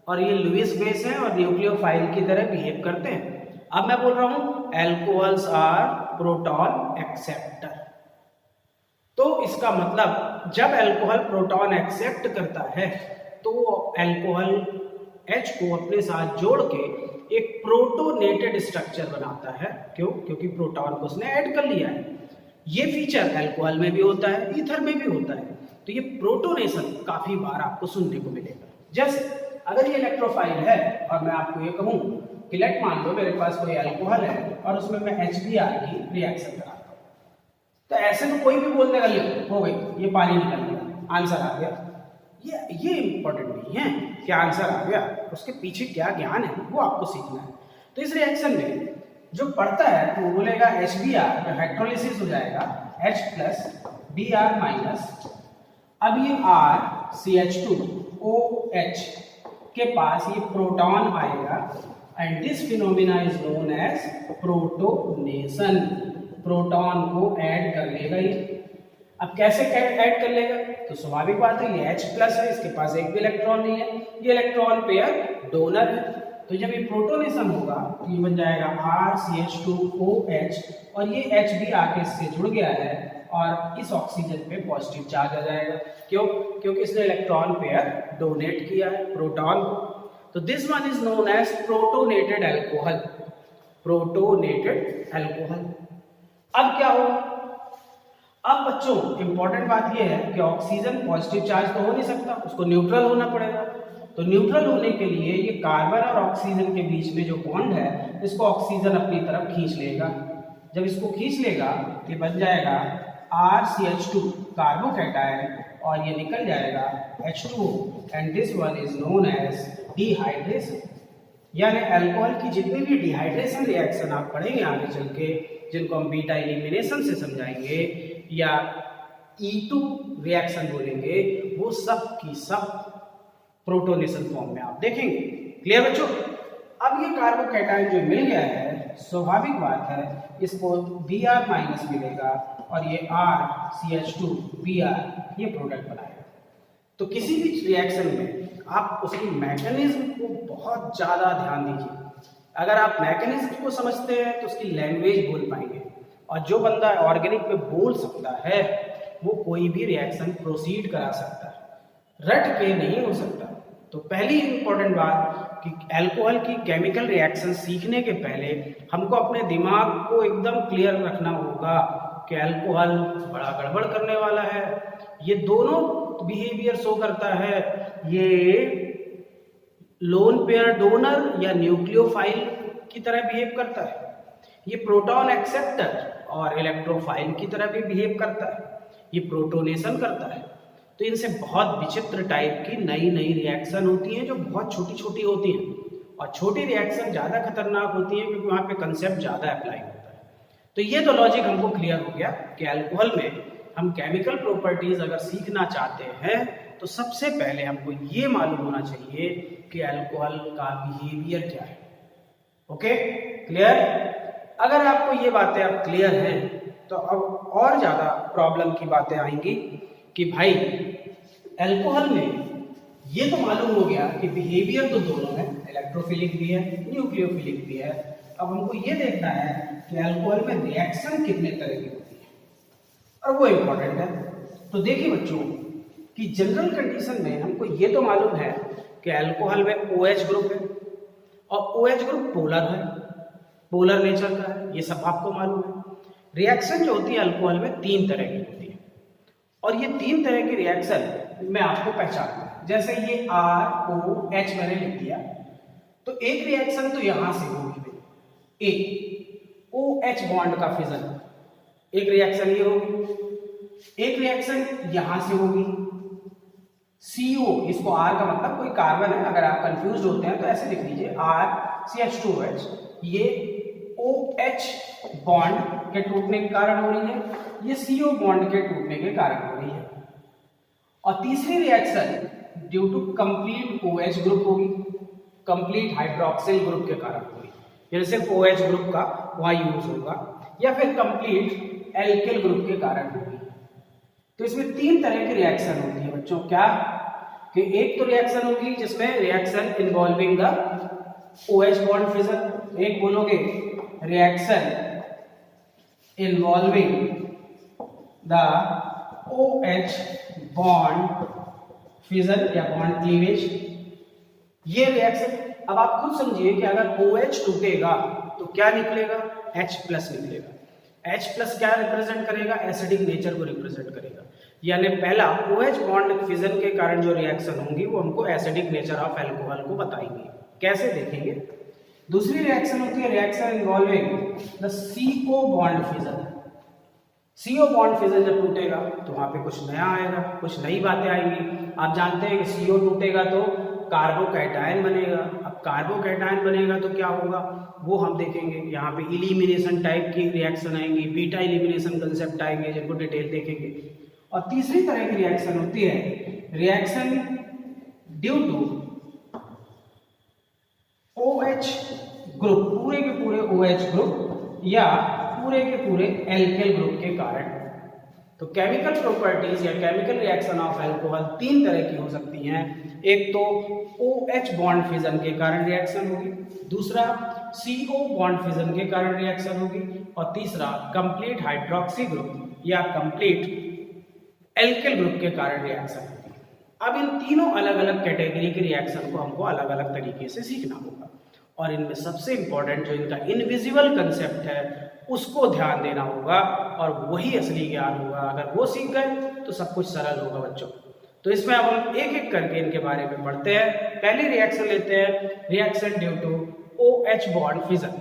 और ये लुईस बेस है और न्यूक्लियोफाइल की तरह बिहेव करते हैं। अब मैं बोल रहा हूं अल्कोहल्स आर प्रोटॉन एक्सेप्टर। तो इसका मतलब जब अल्कोहल प्रोटॉन एक्सेप्ट करता है तो अल्कोहल H को अपने साथ जोड़ के एक प्रोटोनेटेड स्ट्रक्चर बनाता है। क्यों? क्योंकि प्रोटॉन को उसने ऐड कर लिया है। ये फीचर अल्कोहल में भी होता है, ईथर में भी होता है। तो ये प्रोटोनेशन काफी बार आपको सुनने को मिलेगा। जैसे अगर ये इलेक्ट्रोफाइल है और मैं आपको ये कहूं कि लेट मान लो मेरे पास कोई अल्कोहल है और उसमें मैं HBr की रिएक्शन कराता हूं, तो ऐसे तो कोई भी बोल देगा ये हो गई, ये पानी निकल गया, आंसर आ गया। ये इंपॉर्टेंट नहीं है कि आंसर आ गया, उसके पीछे क्या ज्ञान है वो आपको सीखना है। तो इस रिएक्शन में जो पढ़ता है वो बोलेगा HBr, हाइड्रोलिसिस हो जाएगा H+ Br-। अब ये R CH2OH के पास ये प्रोटॉन आएगा and this phenomena is known as protonation. Proton को ऐड कर लेगा ये। अब कैसे ऐड कर लेगा? तो स्वाभाविक बात है, ये H+ है, इसके पास एक भी इलेक्ट्रॉन नहीं है, ये इलेक्ट्रॉन पेयर डोनर है। तो जब ये प्रोटोनेशन होगा तो ये बन जाएगा RCH2OH, और ये H भी आके इससे जुड़ गया है और इस ऑक्सीजन पे पॉजिटिव चार्ज आ जाएगा। क्यों? क्योंकि इसने इलेक्ट्रॉन पेयर डोनेट किया है प्रोटॉन को। तो this one is known as protonated alcohol. Protonated alcohol. अब क्या होगा? अब बच्चों इंपॉर्टेंट बात यह है कि ऑक्सीजन पॉजिटिव चार्ज तो हो नहीं सकता, उसको न्यूट्रल होना पड़ेगा। तो न्यूट्रल होने के लिए ये कार्बन और ऑक्सीजन के बीच में जो बॉन्ड है, इसको ऑक्सीजन अपनी तरफ खींच लेगा। जब इसको खींच लेगा ये बन जाएगा RCH2 कार्बोकैटायन, और ये निकल जाएगा H2O, and this one is known as dehydration. यानी अल्कोहल की जितनी भी डिहाइड्रेशन रिएक्शन आप पढ़ेंगे आगे चल के, जिनको हम बीटा एलिमिनेशन से समझाएंगे या E2 रिएक्शन बोलेंगे, वो सब की सब प्रोटोनेशन फॉर्म में आप देखेंगे। क्लियर बच्चों? अब ये कार्बोकैटायन जो मिल गया है, स्वाभाविक बात है इसको Br- मिलेगा और ये RCH2Br ये प्रोडक्ट बनाएगा। तो किसी भी रिएक्शन में आप उसकी मैकेनिज्म को बहुत ज़्यादा ध्यान दीजिए। अगर आप मैकेनिज्म को समझते हैं तो उसकी लैंग्वेज बोल पाएंगे, और जो बंदा ऑर्गेनिक में बोल सकता है वो कोई भी रिएक्शन प्रोसीड करा सकता है, रट के नहीं हो सकता। तो पहली इंपॉर्टेंट बात कि अल्कोहल की केमिकल रिएक्शन सीखने के पहले हमको अपने दिमाग को एकदम क्लियर रखना होगा कि अल्कोहल बड़ा गड़बड़ करने वाला है। ये दोनों बिहेवियर शो करता है, ये लोन पेयर डोनर या न्यूक्लियोफाइल की तरह बिहेव करता है, ये प्रोटॉन एक्सेप्टर और इलेक्ट्रोफाइल की तरह भी बिहेव करता है, ये प्रोटोनेशन करता है। तो इनसे बहुत विचित्र टाइप की नई नई रिएक्शन होती हैं जो बहुत छोटी छोटी होती हैं, और छोटी रिएक्शन ज़्यादा खतरनाक होती है क्योंकि वहाँ पे कंसेप्ट ज़्यादा अप्लाई होता है। तो ये तो लॉजिक हमको क्लियर हो गया कि अल्कोहल में हम केमिकल प्रॉपर्टीज अगर सीखना चाहते हैं तो सबसे पहले हमको ये मालूम होना चाहिए कि अल्कोहल का बिहेवियर क्या है। Okay, clear? अगर आपको ये बातें अब क्लियर हैं तो अब और ज़्यादा प्रॉब्लम की बातें आएंगी कि भाई अल्कोहल में ये तो मालूम हो गया कि बिहेवियर तो दोनों है, इलेक्ट्रोफिलिक भी है, न्यूक्लियोफिलिक भी है। अब हमको ये देखना है कि अल्कोहल में रिएक्शन कितने तरह की होती है, और वो इम्पोर्टेंट है। तो देखिए बच्चों कि जनरल कंडीशन में हमको ये तो मालूम है कि अल्कोहल में OH ग्रुप है, और OH ग्रुप पोलर है, पोलर नेचर का है, ये सब आपको मालूम है। रिएक्शन जो होती है अल्कोहल में 3 तरह की होती है, और ये 3 तरह की रिएक्शन मैं आपको पहचानूंगा। जैसे ये ROH मैंने लिख दिया, तो एक रिएक्शन तो यहां से होगी, एक OH बॉन्ड का फिजन, एक रिएक्शन ये होगी, एक रिएक्शन यहां से होगी CO, इसको R का मतलब कोई कार्बन है, अगर आप कंफ्यूज होते हैं तो ऐसे लिख लीजिए RCH2OH, ये OH बॉन्ड के टूटने के कारण हो रही है, ये CO बॉन्ड के टूटने के कारण हो रही है। और तीसरी reaction due to complete OH group होगी, कंप्लीट हाइड्रोक्सिल ग्रुप के कारण होगी, यानी सिर्फ OH ग्रुप का वहां यूज होगा, या फिर कंप्लीट एल्किल ग्रुप के कारण होगी। तो इसमें 3 तरह की रिएक्शन होती है बच्चों। क्या कि एक तो रिएक्शन होगी जिसमें reaction involving the OH bond fission, एक बोलोगे reaction involving the OH bond fission या बॉन्ड क्लीवेज, ये रिएक्शन। अब आप खुद समझिए कि अगर OH टूटेगा तो क्या निकलेगा? H+ निकलेगा। H+ क्या रिप्रेजेंट करेगा? एसिडिक नेचर को रिप्रेजेंट करेगा। यानी पहला OH बॉन्ड फिजन के कारण जो रिएक्शन होंगी वो हमको एसिडिक नेचर ऑफ अल्कोहल को बताएंगे। कैसे देखेंगे? दूसरी रिएक्शन होती है reaction involving the CO bond fission. CO bond fission जब टूटेगा तो वहां पे कुछ नया आएगा, कुछ नई बातें आएंगी। आप जानते हैं कि CO टूटेगा तो कार्बोकैटायन बनेगा। अब कार्बोकैटायन बनेगा तो क्या होगा वो हम देखेंगे। यहाँ पे इलिमिनेशन टाइप की रिएक्शन आएंगी, बीटा इलिमिनेशन कंसेप्ट आएंगे जिनको डिटेल देखेंगे। और तीसरी तरह की रिएक्शन होती है reaction due to OH OH group, पूरे के पूरे OH ग्रुप या पूरे के पूरे एल्केल ग्रुप के कारण। तो केमिकल प्रॉपर्टीज या केमिकल रिएक्शन ऑफ अल्कोहल तीन तरह की हो सकती हैं। एक तो OH बॉन्ड फिजन के कारण रिएक्शन होगी, दूसरा CO बॉन्ड फिजन के कारण रिएक्शन होगी, और तीसरा कंप्लीट हाइड्रोक्सी ग्रुप या कंप्लीट एल्केल ग्रुप के कारण रिएक्शन होगी। अब इन तीनों अलग अलग कैटेगरी के रिएक्शन को हमको अलग अलग तरीके से सीखना होगा, और इनमें सबसे इंपॉर्टेंट जो इनका इनविजिबल कंसेप्ट है उसको ध्यान देना होगा, और वही असली ज्ञान होगा। अगर वो सीख गए तो सब कुछ सरल होगा बच्चों। तो इसमें अब हम एक एक करके इनके बारे में पढ़ते हैं। पहली रिएक्शन लेते हैं, reaction due to OH bond fission.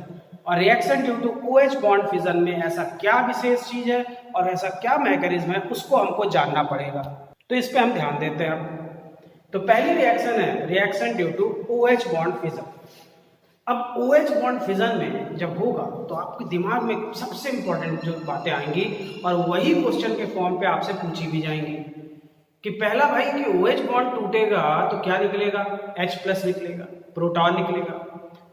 और reaction due to OH bond fission में ऐसा क्या विशेष चीज है और ऐसा क्या मैकेनिज्म है उसको हमको जानना पड़ेगा, तो इस पे हम ध्यान देते हैं। तो पहली रिएक्शन है reaction due to OH bond fission. अब OH बॉन्ड फिजन में जब होगा तो आपके दिमाग में सबसे इंपॉर्टेंट जो बातें आएंगी, और वही क्वेश्चन के फॉर्म पे आपसे पूछी भी जाएंगी कि पहला भाई कि OH बॉन्ड टूटेगा तो क्या निकलेगा, H+ निकलेगा, प्रोटॉन निकलेगा।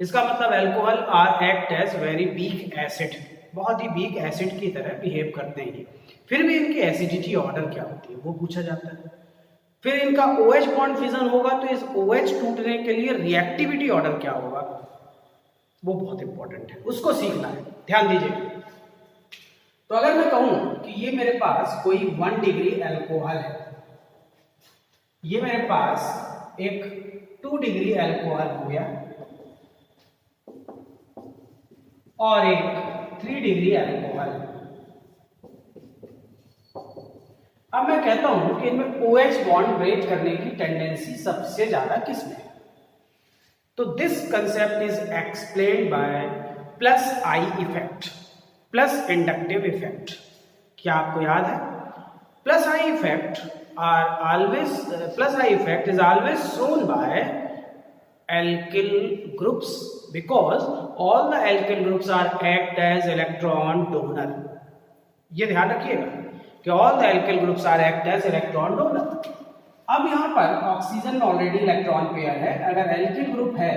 इसका मतलब alcohol are act as very weak acid, बहुत ही वीक एसिड की तरह बिहेव करते हैं। फिर भी इनकी एसिडिटी ऑर्डर क्या होती है वो पूछा जाता है। फिर इनका OH बॉन्ड फिजन होगा तो इस OH टूटने के लिए रिएक्टिविटी ऑर्डर क्या होगा, वो बहुत इंपॉर्टेंट है, उसको सीखना है, ध्यान दीजिए। तो अगर मैं कहूं कि ये मेरे पास कोई 1 डिग्री अल्कोहल है, ये मेरे पास एक 2 डिग्री अल्कोहल हो गया और एक 3 डिग्री अल्कोहल। अब मैं कहता हूं कि इनमें OH बॉन्ड ब्रेक करने की टेंडेंसी सबसे ज्यादा किसमें है, तो this concept is explained bye +I effect, plus inductive effect. क्या आपको याद है? +I effect is always shown by alkyl groups because all the alkyl groups are act as electron donor। ये ध्यान रखिएगा कि all the alkyl groups are act as electron donor। अब यहाँ पर ऑक्सीजन में ऑलरेडी इलेक्ट्रॉन पेयर है, अगर एल्किल ग्रुप है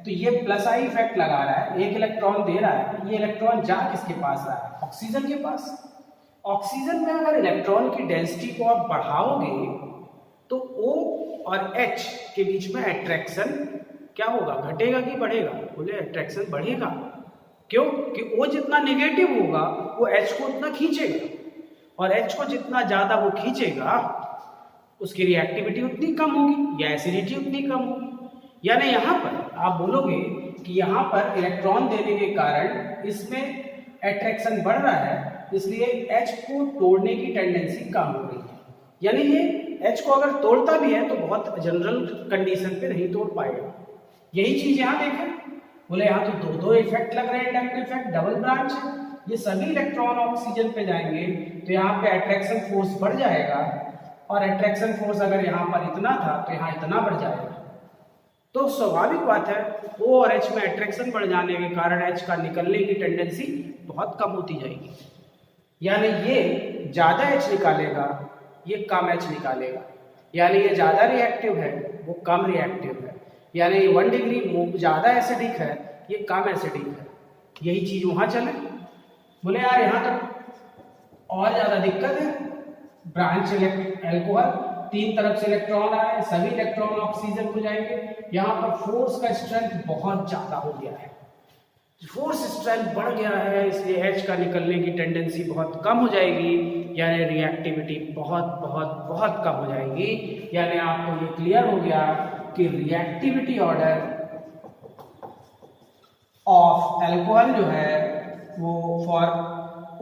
तो ये +I इफेक्ट लगा रहा है, एक इलेक्ट्रॉन दे रहा है, ये इलेक्ट्रॉन जा किसके पास रहा है, ऑक्सीजन के पास। ऑक्सीजन में अगर इलेक्ट्रॉन की डेंसिटी को आप बढ़ाओगे तो O और H के बीच में अट्रैक्शन क्या होगा, घटेगा कि बढ़ेगा? बोले अट्रैक्शन बढ़ेगा। क्यों? कि O जितना नेगेटिव होगा वो H को उतना खींचेगा, और H को जितना ज्यादा वो खींचेगा उसकी रिएक्टिविटी उतनी कम होगी या एसिडिटी उतनी कम होगी। यानी यहाँ पर आप बोलोगे कि यहाँ पर इलेक्ट्रॉन देने के कारण इसमें अट्रैक्शन बढ़ रहा है, इसलिए H को तोड़ने की टेंडेंसी कम हो रही है। यानी ये H को अगर तोड़ता भी है तो बहुत जनरल कंडीशन पे नहीं तोड़ पाएगा। यही चीज यहाँ देखें, बोले यहाँ तो दो इफेक्ट लग रहे हैं, इंडक्टिव इफेक्ट, डबल ब्रांच है। ये सभी इलेक्ट्रॉन ऑक्सीजन पे जाएंगे तो यहाँ पे अट्रैक्शन फोर्स बढ़ जाएगा, और अट्रैक्शन फोर्स अगर यहाँ पर इतना था तो यहाँ इतना बढ़ जाएगा। तो स्वाभाविक बात है O और H में अट्रैक्शन बढ़ जाने के कारण H का निकलने की टेंडेंसी बहुत कम होती जाएगी। यानी ये ज्यादा H निकालेगा, ये कम H निकालेगा। यानी ये ज्यादा रिएक्टिव है, वो कम रिएक्टिव है। यानी 1 डिग्री ज्यादा एसिडिक है, ये कम एसिडिक है। यही चीज वहां चले, बोले यार यहाँ तो और ज्यादा दिक्कत है, ब्रांच अल्कोहल, 3 तरफ से इलेक्ट्रॉन आए, सभी इलेक्ट्रॉन ऑक्सीजन हो जाएंगे। यहाँ पर फोर्स का स्ट्रेंथ बहुत ज्यादा हो गया है, फोर्स स्ट्रेंथ बढ़ गया है, इसलिए H का निकलने की टेंडेंसी बहुत कम हो जाएगी, यानी रिएक्टिविटी बहुत बहुत बहुत कम हो जाएगी। यानी आपको ये क्लियर हो गया कि रिएक्टिविटी ऑर्डर ऑफ अल्कोहल जो है वो for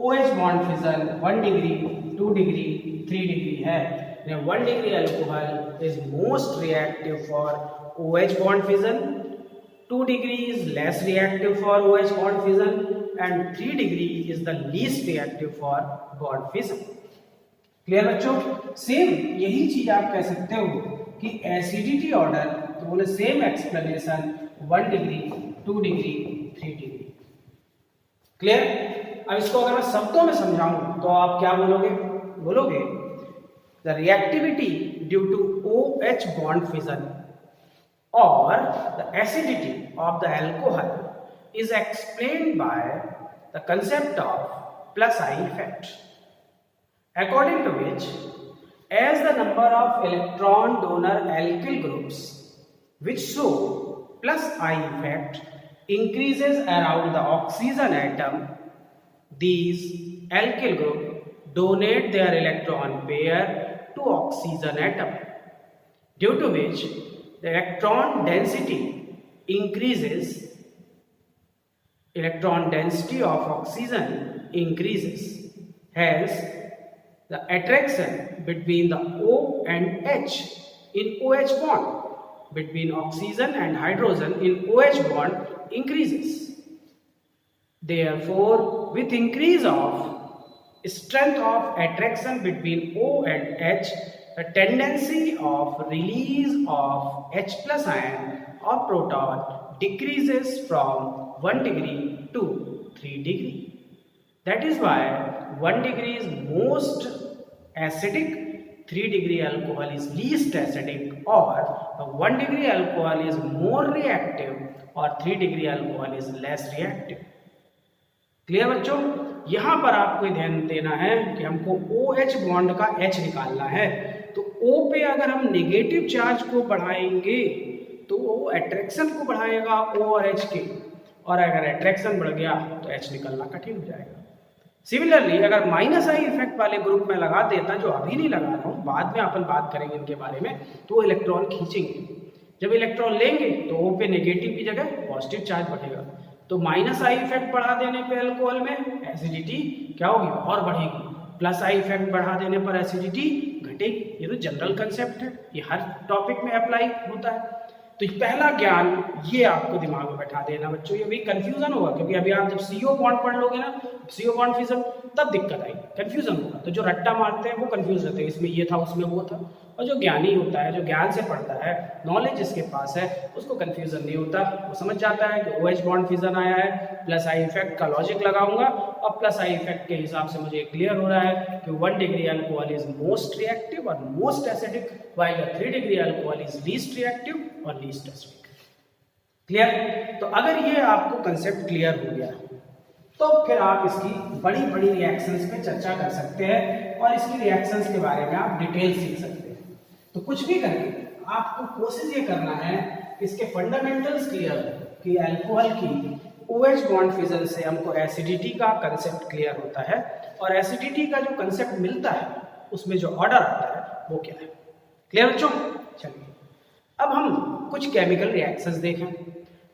OH bond fission 1 degree, 2 degree, 3 degree है। 1 degree alcohol is most reactive for OH bond fission, 2 degree is less reactive for OH bond fission, and 3 degree is the least reactive for bond fission। Clear बच्चों? Same यही चीज आप कह सकते हो कि acidity order, तो बोले same explanation 1 degree, 2 degree, 3 degree. Clear? अब इसको अगर मैं शब्दों में समझाऊं तो आप क्या बोलोगे? बोलोगे the reactivity due to OH bond fission or the acidity of the alcohol is explained by the concept of plus I effect, according to which as the number of electron donor alkyl groups which show plus I effect increases around the oxygen atom, these alkyl group donate their electron pair to oxygen atom, due to which the electron density increases, electron density of oxygen increases. Hence, the attraction between the O and H in OH bond between oxygen and hydrogen in OH bond increases. Therefore, with increase of strength of attraction between O and H, the tendency of release of H plus ion or proton decreases from 1 degree to 3 degree. That is why 1 degree is most acidic, 3 degree alcohol is least acidic, or 1 degree alcohol is more reactive और 3 degree alcohol is less reactive. Clear बच्चों? यहां पर आपको ध्यान देना है कि हमको OH बॉन्ड का H निकालना है, तो O पे अगर हम नेगेटिव चार्ज को बढ़ाएंगे तो वो अट्रैक्शन को बढ़ाएगा O और H के, और अगर अट्रैक्शन बढ़ गया तो H निकलना कठिन हो जाएगा। सिमिलरली अगर माइनस आई इफेक्ट वाले ग्रुप में लगा देता, जो अभी नहीं लगा रहा हूँ, बाद में अपन बात करेंगे इनके बारे में, तो वो इलेक्ट्रॉन खींचेंगे। जब इलेक्ट्रॉन लेंगे तो O पे नेगेटिव की जगह पॉजिटिव चार्ज बढ़ेगा, तो माइनस आई इफेक्ट बढ़ा देने पे अल्कोहल में एसिडिटी क्या होगी, और बढ़ेगी। प्लस आई इफेक्ट बढ़ा देने पर एसिडिटी घटेगी। ये तो जनरल कंसेप्ट है, ये हर टॉपिक में अप्लाई होता है। तो पहला ज्ञान ये आपको दिमाग में बैठा देना बच्चों, ये भी कंफ्यूजन होगा, क्योंकि अभी आप जब CO बॉन्ड पढ़ लोगे ना, CO बॉन्ड फिजन, तब दिक्कत आएगी, कंफ्यूजन होगा। तो जो रट्टा मारते हैं वो कंफ्यूज रहते हैं, इसमें ये था उसमें वो था। और जो ज्ञानी होता है, जो ज्ञान से पढ़ता है, नॉलेज जिसके पास है, उसको कंफ्यूजन नहीं होता, वो समझ जाता है कि OH बॉन्ड फिजन आया है, प्लस आई इफेक्ट का लॉजिक लगाऊंगा, और प्लस आई इफेक्ट के हिसाब से मुझे क्लियर हो रहा है कि 1 degree alcohol is most reactive और most acidic, while 3 degree alcohol is least reactive और लीस्ट एसिडिक। क्लियर? तो अगर ये आपको कंसेप्ट क्लियर हो गया तो फिर आप इसकी बड़ी बड़ी रिएक्शंस पे चर्चा कर सकते हैं, और इसकी रिएक्शंस के बारे में आप डिटेल सीख सकते हैं। तो कुछ भी करके आपको कोशिश ये करना है इसके फंडामेंटल्स क्लियर हो कि अल्कोहल की OH बॉन्ड फिजन से हमको एसिडिटी का कंसेप्ट क्लियर होता है, और एसिडिटी का जो कंसेप्ट मिलता है उसमें जो ऑर्डर आता है वो क्या है। क्लियर बच्चों? चलिए अब हम कुछ केमिकल रिएक्शंस देखें।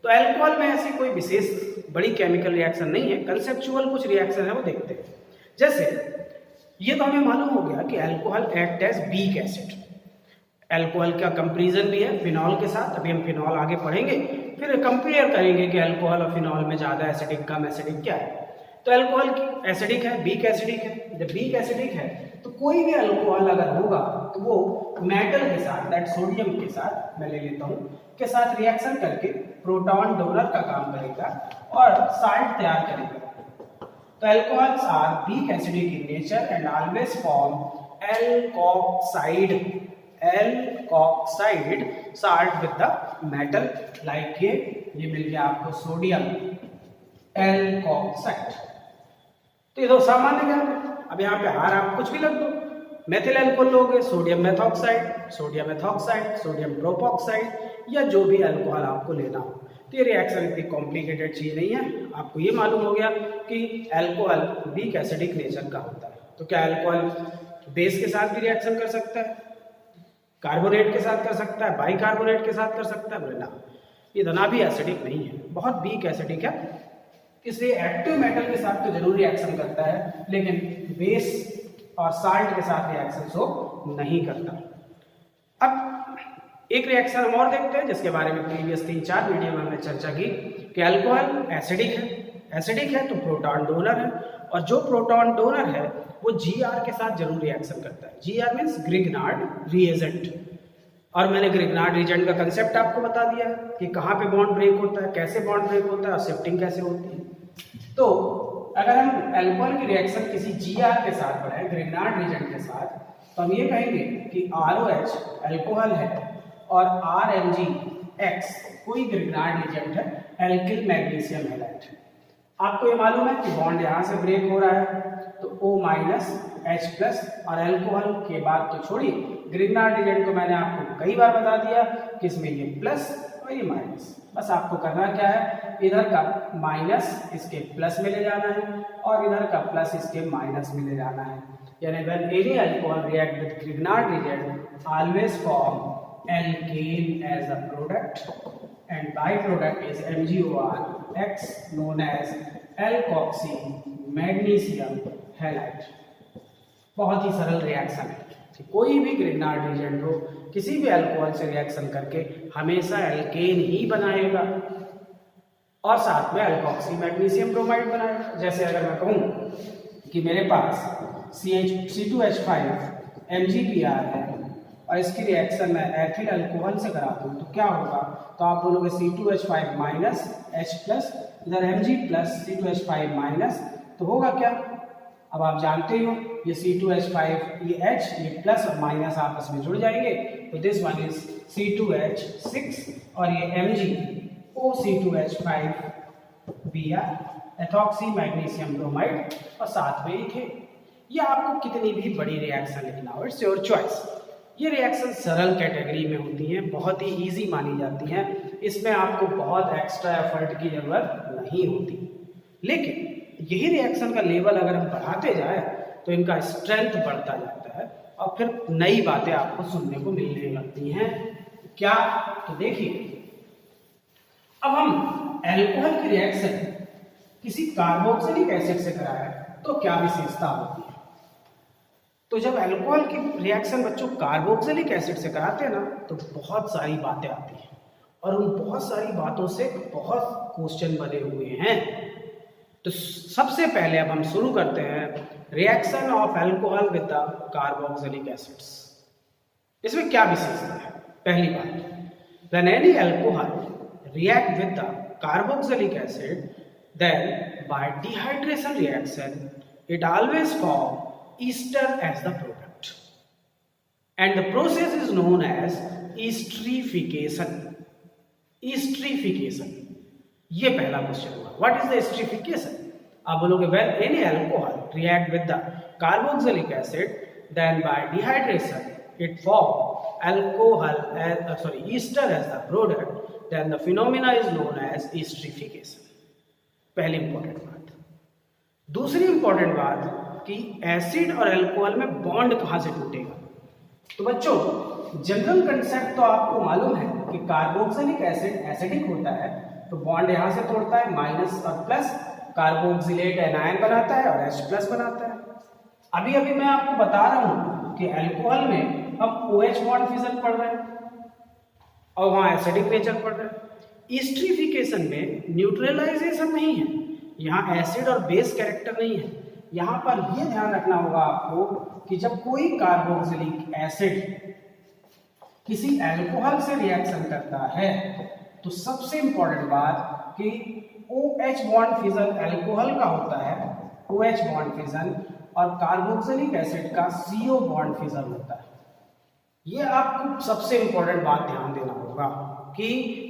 तो अल्कोहल में ऐसी कोई विशेष बड़ी केमिकल रिएक्शन नहीं है, कंसेप्चुअल कुछ रिएक्शन है वो देखते हैं। जैसे ये तो हमें मालूम हो गया कि alcohol act as weak acid. Alcohol का कंपैरिजन भी है फिनॉल के साथ, अभी हम फिनॉल आगे पढ़ेंगे, फिर कंपेयर करेंगे कि अल्कोहल और फिनॉल में ज़्यादा एसिडिक कम एसिडिक क्या है। तो अल्कोहल की एसिडिक है, वीक एसिडिक है। जब वीक एसिडिक है तो कोई भी अल्कोहल अगर होगा तो वो मेटल के साथ, दैट सोडियम के साथ मैं ले लेता हूँ, के साथ रिएक्शन करके प्रोटॉन डोनर का काम करेगा और साल्ट तैयार करेगा। तो alcohols are weak acidic in nature and always form alkoxide salt with the metal, like ये मिल गया आपको सोडियम एल्कोक्साइड। तो ये तो सामान्य ज्ञान है। अब यहाँ पे हार आप कुछ भी लग दो, मेथिल अल्कोहल लोगे, sodium methoxide, sodium ethoxide, sodium प्रोपॉक्साइड, या जो भी अल्कोहल आपको लेना हो। तो ये रिएक्शन इतनी कॉम्प्लिकेटेड चीज नहीं है। आपको ये मालूम हो गया कि अल्कोहल वीक एसिडिक नेचर का होता है। तो क्या अल्कोहल बेस के साथ भी रिएक्शन कर सकता है, कार्बोनेट के साथ कर सकता है, बाइकार्बोनेट के साथ कर सकता है? बोले ना, ये इतना भी एसिडिक नहीं है, बहुत वीक एसिडिक है। इसलिए एक्टिव मेटल के साथ तो जरूर रिएक्शन करता है, लेकिन बेस और साल्ट के साथ रिएक्शन सो नहीं करता। अब एक रिएक्शन हम और देखते हैं जिसके बारे में प्रीवियस 3-4 वीडियो में हमने चर्चा की कि अल्कोहल एसिडिक है। एसिडिक है तो प्रोटॉन डोनर है, और जो प्रोटॉन डोनर है वो Gr के साथ जरूर रिएक्शन करता है। Gr मीन्स ग्रिग्नार्ड रिएजेंट, और मैंने ग्रिग्नार्ड रिएजेंट का कंसेप्ट आपको बता दिया है कि कहाँ पे बॉन्ड ब्रेक होता है, कैसे बॉन्ड ब्रेक होता है और शिफ्टिंग कैसे होती है। तो अगर हम अल्कोहल की रिएक्शन किसी Gr के साथ बढ़ाएं, ग्रिग्नार्ड रिएजेंट के साथ, तो हम ये कहेंगे कि ROH अल्कोहल है और RMG X कोई ग्रिग्नार्ड एजेंट है, एल्किल मैग्नीशियम हैलाइड। आपको ये मालूम है कि बॉन्ड यहाँ से ब्रेक हो रहा है तो O माइनस H प्लस, और अल्कोहल के बाद तो छोड़िए, ग्रिग्नार्ड एजेंट को मैंने आपको कई बार बता दिया कि इसमें ये प्लस और ये माइनस। बस आपको करना क्या है, इधर का माइनस इसके प्लस में ले जाना है और इधर का प्लस इसके माइनस में ले जाना है। यानी when any alcohol react with Grignard agent always form alkane as a product and byproduct is MgOR X known as alkoxy magnesium halide। बहुत ही सरल रिएक्शन है कि कोई भी ग्रिग्नार्ड एजेंट हो किसी भी अल्कोहल से रिएक्शन करके हमेशा एल्केन ही बनाएगा और साथ में अल्कोक्सी मैग्नीशियम ब्रोमाइड बनाएगा। जैसे अगर मैं कहूँ कि मेरे पास C2H5 MgBr है और इसकी रिएक्शन मैं एथिल अल्कोहल से करा दूँ तो क्या होगा, तो आप बोलोगे C2H5 माइनस H प्लस, इधर Mg प्लस C2H5 माइनस, तो होगा क्या, अब आप जानते हो ये C2H5 ये H ये प्लस और माइनस आपस में जुड़ जाएंगे तो दिस वन इज C2H6 और ये Mg OC2H5 Br ethoxy magnesium bromide और साथ में इथेन। ये आपको कितनी भी बड़ी रिएक्शन लिखना हो, इट्स योर चॉइस। ये रिएक्शन सरल कैटेगरी में होती हैं, बहुत ही इजी मानी जाती हैं, इसमें आपको बहुत एक्स्ट्रा एफर्ट की जरूरत नहीं होती। लेकिन यही रिएक्शन का लेवल अगर हम बढ़ाते जाए तो इनका स्ट्रेंथ बढ़ता जाता है और फिर नई बातें आपको सुनने को मिलने लगती हैं। क्या, तो देखिए, अब हम एल्कोहल की रिएक्शन किसी कार्बोक्सिलिक एसिड से कराए तो क्या विशेषता होती है। तो जब अल्कोहल की रिएक्शन बच्चों कार्बोक्सिलिक एसिड से कराते हैं ना तो बहुत सारी बातें आती हैं और उन बहुत सारी बातों से बहुत क्वेश्चन बने हुए हैं। तो सबसे पहले अब हम शुरू करते हैं reaction of alcohol with the carboxylic acids. इसमें क्या विशेषता है। पहली बात, when any alcohol react with the carboxylic acid then by dehydration reaction it always form ester as the product and the process is known as esterification। esterification ये पहला question हुआ। What is the esterification। आप बोलोगे when any alcohol react with the carboxylic acid then by dehydration it form alcohol as ester as the product then the phenomena is known as esterification। पहली important बात। दूसरी important बात कि acid और alcohol में bond कहां से टूटेगा। तो बच्चों जनरल कंसेप्ट तो आपको मालूम है कि कार्बोक्सिलिक एसिड एसिडिक होता है तो बॉन्ड यहां से तोड़ता है, माइनस और प्लस, कार्बोक्सिलेट एनायन बनाता है और H प्लस बनाता है। अभी अभी मैं आपको बता रहा हूं कि अल्कोहल में हम OH बॉन्ड फिजन पढ़ रहे हैं और वहां एसिडिक नेचर पढ़ रहे हैं। एस्टरीफिकेशन में न्यूट्रलाइजेशन नहीं है, यहाँ एसिड और बेस कैरेक्टर नहीं है। यहाँ पर यह ध्यान रखना होगा आपको कि जब कोई कार्बोक्सिलिक एसिड किसी अल्कोहल से रिएक्शन करता है तो सबसे इंपॉर्टेंट बात कि OH बॉन्ड फिजन अल्कोहल का होता है, OH बॉन्ड फिजन, और कार्बोक्सिलिक एसिड का CO बॉन्ड फिजन होता है। ये आपको सबसे इंपॉर्टेंट बात ध्यान देना होगा कि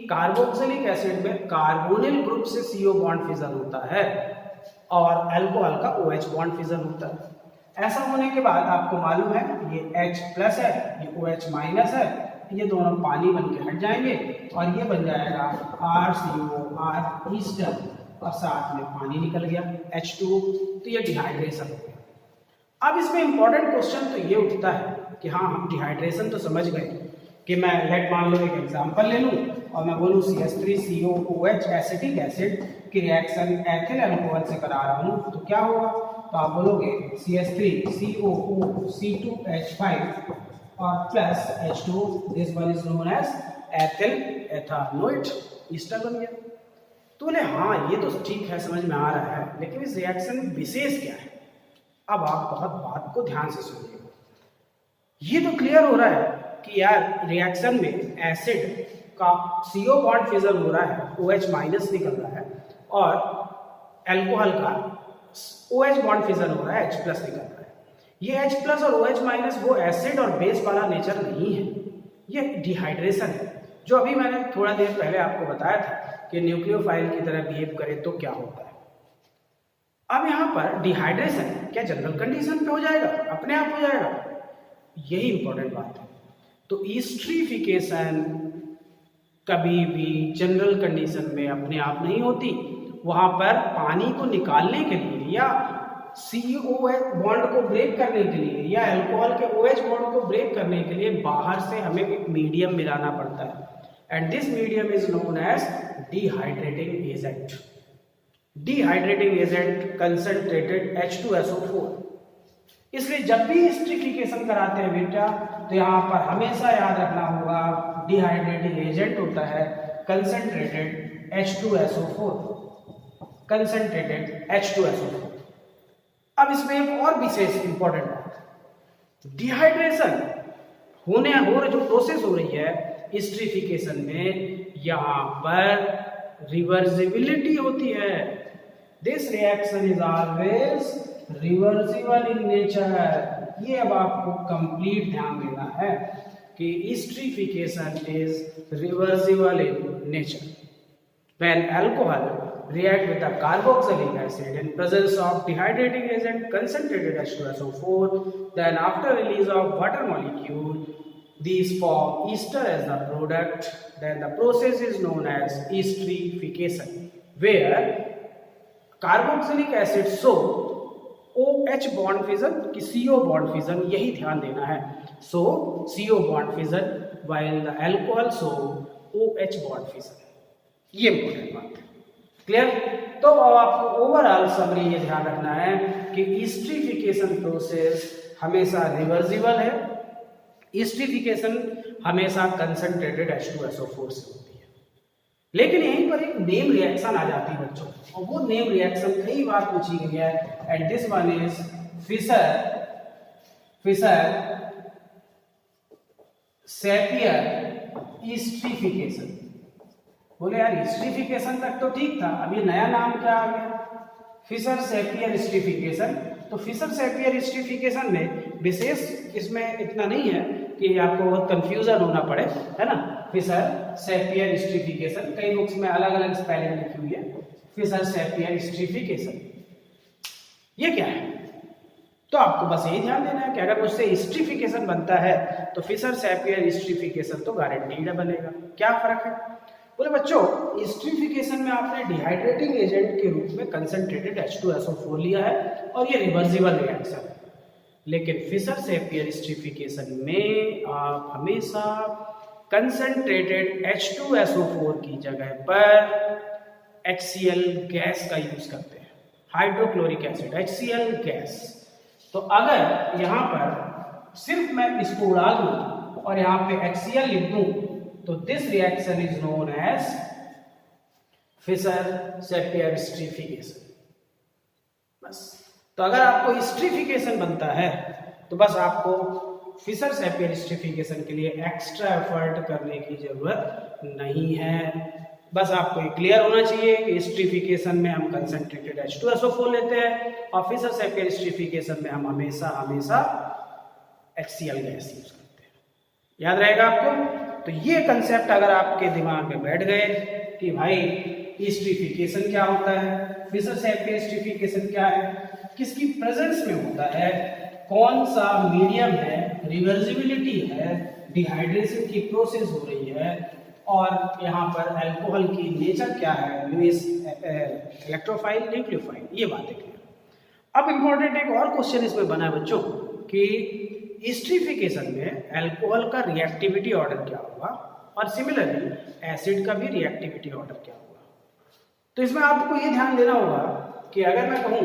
कार्बोक्सिलिक एसिड में कार्बोनिल ग्रुप से CO बॉन्ड फिजन होता है और अल्कोहल का OH बॉन्ड फिजन होता है। ऐसा होने के बाद आपको मालूम है ये H प्लस है, ये OH माइनस है, ये दोनों पानी बन के हट जाएंगे और ये बन जाएगा RCOR ईस्टर और साथ में पानी निकल गया H2, तो ये डिहाइड्रेशन हो गया। अब इसमें इंपॉर्टेंट क्वेश्चन तो ये उठता है कि हाँ हम डिहाइड्रेशन तो समझ गए कि मैं लेट मान लो एक एग्जांपल ले लूं और मैं बोलूं CH3COOH एसिटिक एसिड की रिएक्शन एथिल अल्कोहल से करा रहा हूं तो क्या होगा। तो आप बोलोगे CH3COO C2H5 और plus H2, this one is known as ethyl ethanoate, ester बन गया। तो बोले हाँ ये तो ठीक है, समझ में आ रहा है, लेकिन इस रिएक्शन में विशेष क्या है। अब आप बहुत बात को ध्यान से सुनिए। ये तो क्लियर हो रहा है कि यार रिएक्शन में एसिड का CO बॉन्ड फिजन हो रहा है, OH माइनस निकल रहा है, और अल्कोहल का OH बॉन्ड फिजन हो रहा है, H प्लस निकल रहा है। ये H प्लस और OH माइनस वो एसिड और बेस वाला नेचर नहीं है, ये डिहाइड्रेशन है। जो अभी मैंने थोड़ा देर पहले आपको बताया था कि न्यूक्लियोफाइल की तरह बिहेव करे तो क्या होता है। अब यहाँ पर डिहाइड्रेशन क्या जनरल कंडीशन पे हो जाएगा, अपने आप हो जाएगा, यही इंपॉर्टेंट बात है। तो ईस्ट्रीफिकेशन कभी भी जनरल कंडीशन में अपने आप नहीं होती, वहां पर पानी को निकालने के लिए या COH बॉन्ड को ब्रेक करने के लिए या अल्कोहल के OH बॉन्ड को ब्रेक करने के लिए बाहर से हमें एक मीडियम मिलाना पड़ता है and this medium is known as dehydrating agent. Dehydrating agent concentrated H2SO4। इसलिए जब भी एस्टरीफिकेशन कराते हैं बेटा तो यहाँ पर हमेशा याद रखना होगा डिहाइड्रेटिंग एजेंट होता है कंसंट्रेटेड H2SO4, कंसंट्रेटेड H2SO4। अब इसमें एक और विशेष इंपॉर्टेंट बात, डिहाइड्रेशन हो जो प्रोसेस हो रही है एस्टरीफिकेशन में, यहाँ पर रिवर्सिबिलिटी होती है। This reaction is always reversible in nature. ये अब आपको कंप्लीट ध्यान देना है कि esterification is reversible in nature. When alcohol react with the carboxylic acid in presence of dehydrating agent concentrated H2SO4, then after release of water molecule, these form ester as the product. Then the process is known as esterification, where carboxylic acid show OH bond fission कि CO bond fission, यही ध्यान देना है। So CO bond fission while the alcohol show OH bond fission। ये important बात है, clear. तो अब आपको ओवरऑल समरी ये ध्यान रखना है कि एस्टरीफिकेशन प्रोसेस हमेशा रिवर्सिबल है, एस्टरीफिकेशन हमेशा कंसंट्रेटेड H2SO4 से होती है। लेकिन यहीं पर एक नेम रिएक्शन आ जाती है बच्चों, और वो नेम रिएक्शन कई बार पूछी गई है and this one is Fischer Speier esterification. बोले यार एस्टरीफिकेशन तक तो ठीक था, अब ये नया नाम क्या आ गया, फिशर-सैपियर एस्टरीफिकेशन। तो फिशर-सैपियर एस्टरीफिकेशन में विशेष इसमें इतना नहीं है कि आपको बहुत कंफ्यूजन होना पड़े, है ना। फिशर-सैपियर एस्टरीफिकेशन कई बुक्स में अलग अलग स्पेलिंग लिखी हुई है। फिशर-सैपियर एस्टरीफिकेशन ये क्या है, तो आपको बस यही ध्यान देना है कि अगर मुझसे एस्टरीफिकेशन बनता है तो फिशर-सैपियर एस्टरीफिकेशन तो गारंटीड बनेगा। क्या फर्क है, बोले बच्चों एस्टरीफिकेशन में आपने डिहाइड्रेटिंग एजेंट के रूप में कंसंट्रेटेड H2SO4 लिया है और ये रिवर्सिबल रिएक्शन है। लेकिन फिशर-सैपियर एस्टरीफिकेशन में आप हमेशा कंसंट्रेटेड H2SO4 की जगह पर HCl गैस का यूज करते हैं, हाइड्रोक्लोरिक एसिड HCl गैस। तो अगर यहाँ पर सिर्फ मैं इसको उड़ा दूं और यहाँ पे HCl लिख दूं तो this reaction is known as Fischer Speier esterification. बस, तो अगर आपको एस्टरीफिकेशन बनता है तो बस आपको फिशर-सैपियर एस्टरीफिकेशन के लिए एक्स्ट्रा एफर्ट करने की जरूरत नहीं है। बस आपको ये क्लियर होना चाहिए कि एस्टरीफिकेशन में हम कंसंट्रेटेड H2SO4 लेते हैं और फिशर-सैपियर एस्टरीफिकेशन में हम हमेशा HCl गैस यूज करते हैं। याद रहेगा आपको। तो ये कंसेप्ट अगर आपके दिमाग में बैठ गए कि भाई एस्टरीफिकेशन क्या होता है, फिशर-सैपियर एस्टरीफिकेशन क्या है, किसकी प्रेजेंस में होता है, कौन सा मीडियम है, रिवर्सिबिलिटी है, डिहाइड्रेशन की प्रोसेस हो रही है और यहाँ पर अल्कोहल की नेचर क्या है, लुईस इलेक्ट्रोफाइल न्यूक्लियोफाइल, ये बातें क्लियर। अब इंपॉर्टेंट एक और क्वेश्चन इसमें बना है बच्चों कि एस्टरीफिकेशन में अल्कोहल का रिएक्टिविटी ऑर्डर क्या होगा और सिमिलरली एसिड का भी रिएक्टिविटी ऑर्डर क्या होगा। तो इसमें आपको ये ध्यान देना होगा कि अगर मैं कहूँ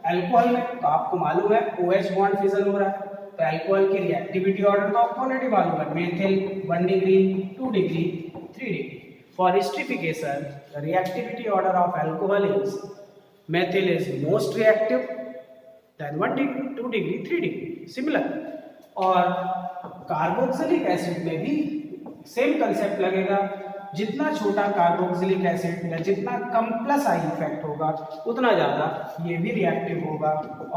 अल्कोहल में, तो आपको मालूम है OH बॉन्ड फिजन हो रहा है, तो अल्कोहल की रिएक्टिविटी ऑर्डर तो आपको ऑलरेडी मालूम है, methyl 1 degree 2 degree 3 degree. For esterification the reactivity order of alcohol is methyl is most reactive, then 1 degree 2 degree 3 degree similar. और कार्बोक्सिलिक एसिड में भी सेम कंसेप्ट लगेगा, जितना छोटा कार्बोक्सिलिक एसिड या जितना कम प्लस आई इफेक्ट होगा उतना ज़्यादा ये भी रिएक्टिव होगा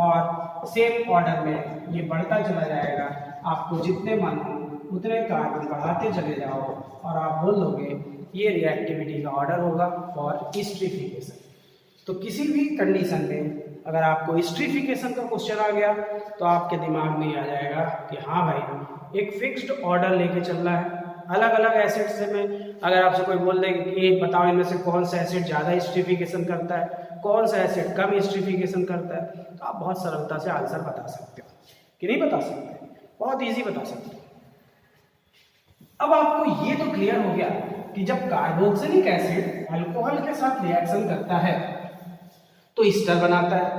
और सेम ऑर्डर में ये बढ़ता चला जाएगा। आपको जितने मन हो उतने कार्बन बढ़ाते चले जाओ और आप बोल दोगे ये रिएक्टिविटी का ऑर्डर होगा फॉर एस्टरिफिकेशन। तो किसी भी कंडीशन में अगर आपको एस्टरिफिकेशन का क्वेश्चन आ गया तो आपके दिमाग में आ जाएगा कि हाँ भाई एक फिक्स्ड ऑर्डर लेके चलना है। अलग अलग एसिड से में अगर आपसे कोई बोल दे कि बताओ इनमें से कौन सा एसिड ज़्यादा एस्टरिफिकेशन करता है, कौन सा एसिड कम एस्टरिफिकेशन करता है, तो आप बहुत सरलता से आंसर बता सकते हो कि नहीं बता सकते, बहुत ईजी बता सकते हो। अब आपको ये तो क्लियर हो गया कि जब कार्बोक्सिलिक एसिड अल्कोहल के साथ रिएक्शन करता है तो ईस्टर बनाता है,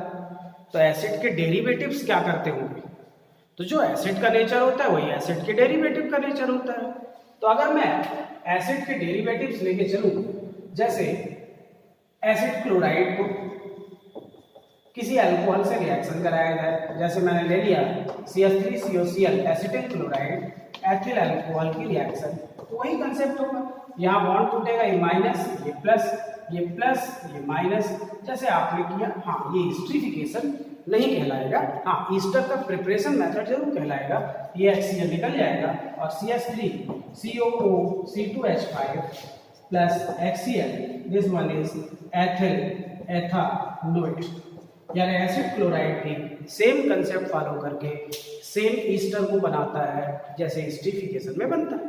तो एसिड के डेरिवेटिव्स क्या करते होंगे? तो जो एसिड का नेचर होता है वही एसिड के डेरिवेटिव का नेचर होता है। तो अगर मैं एसिड के डेरिवेटिव्स लेके चलूं, जैसे एसिड क्लोराइड को किसी अल्कोहल से रिएक्शन कराया जाए, जैसे मैंने ले लिया CH3COCl acetyl chloride ethyl alcohol की रिएक्शन, तो वही कंसेप्ट होगा। यहाँ बॉन्ड टूटेगा, ये माइनस, ये प्लस, ये प्लस, ये माइनस, जैसे आपने किया। हाँ, ये एस्टरिफिकेशन नहीं कहलाएगा, हाँ ईस्टर का प्रिपरेशन मेथड जरूर कहलाएगा। ये HCl निकल जाएगा और CH3COO C2H5 plus HCl, this one is ethyl ethanoate, यानी एसिड क्लोराइड भी सेम कंसेप्ट फॉलो करके सेम ईस्टर को बनाता है जैसे एस्टरिफिकेशन में बनता है।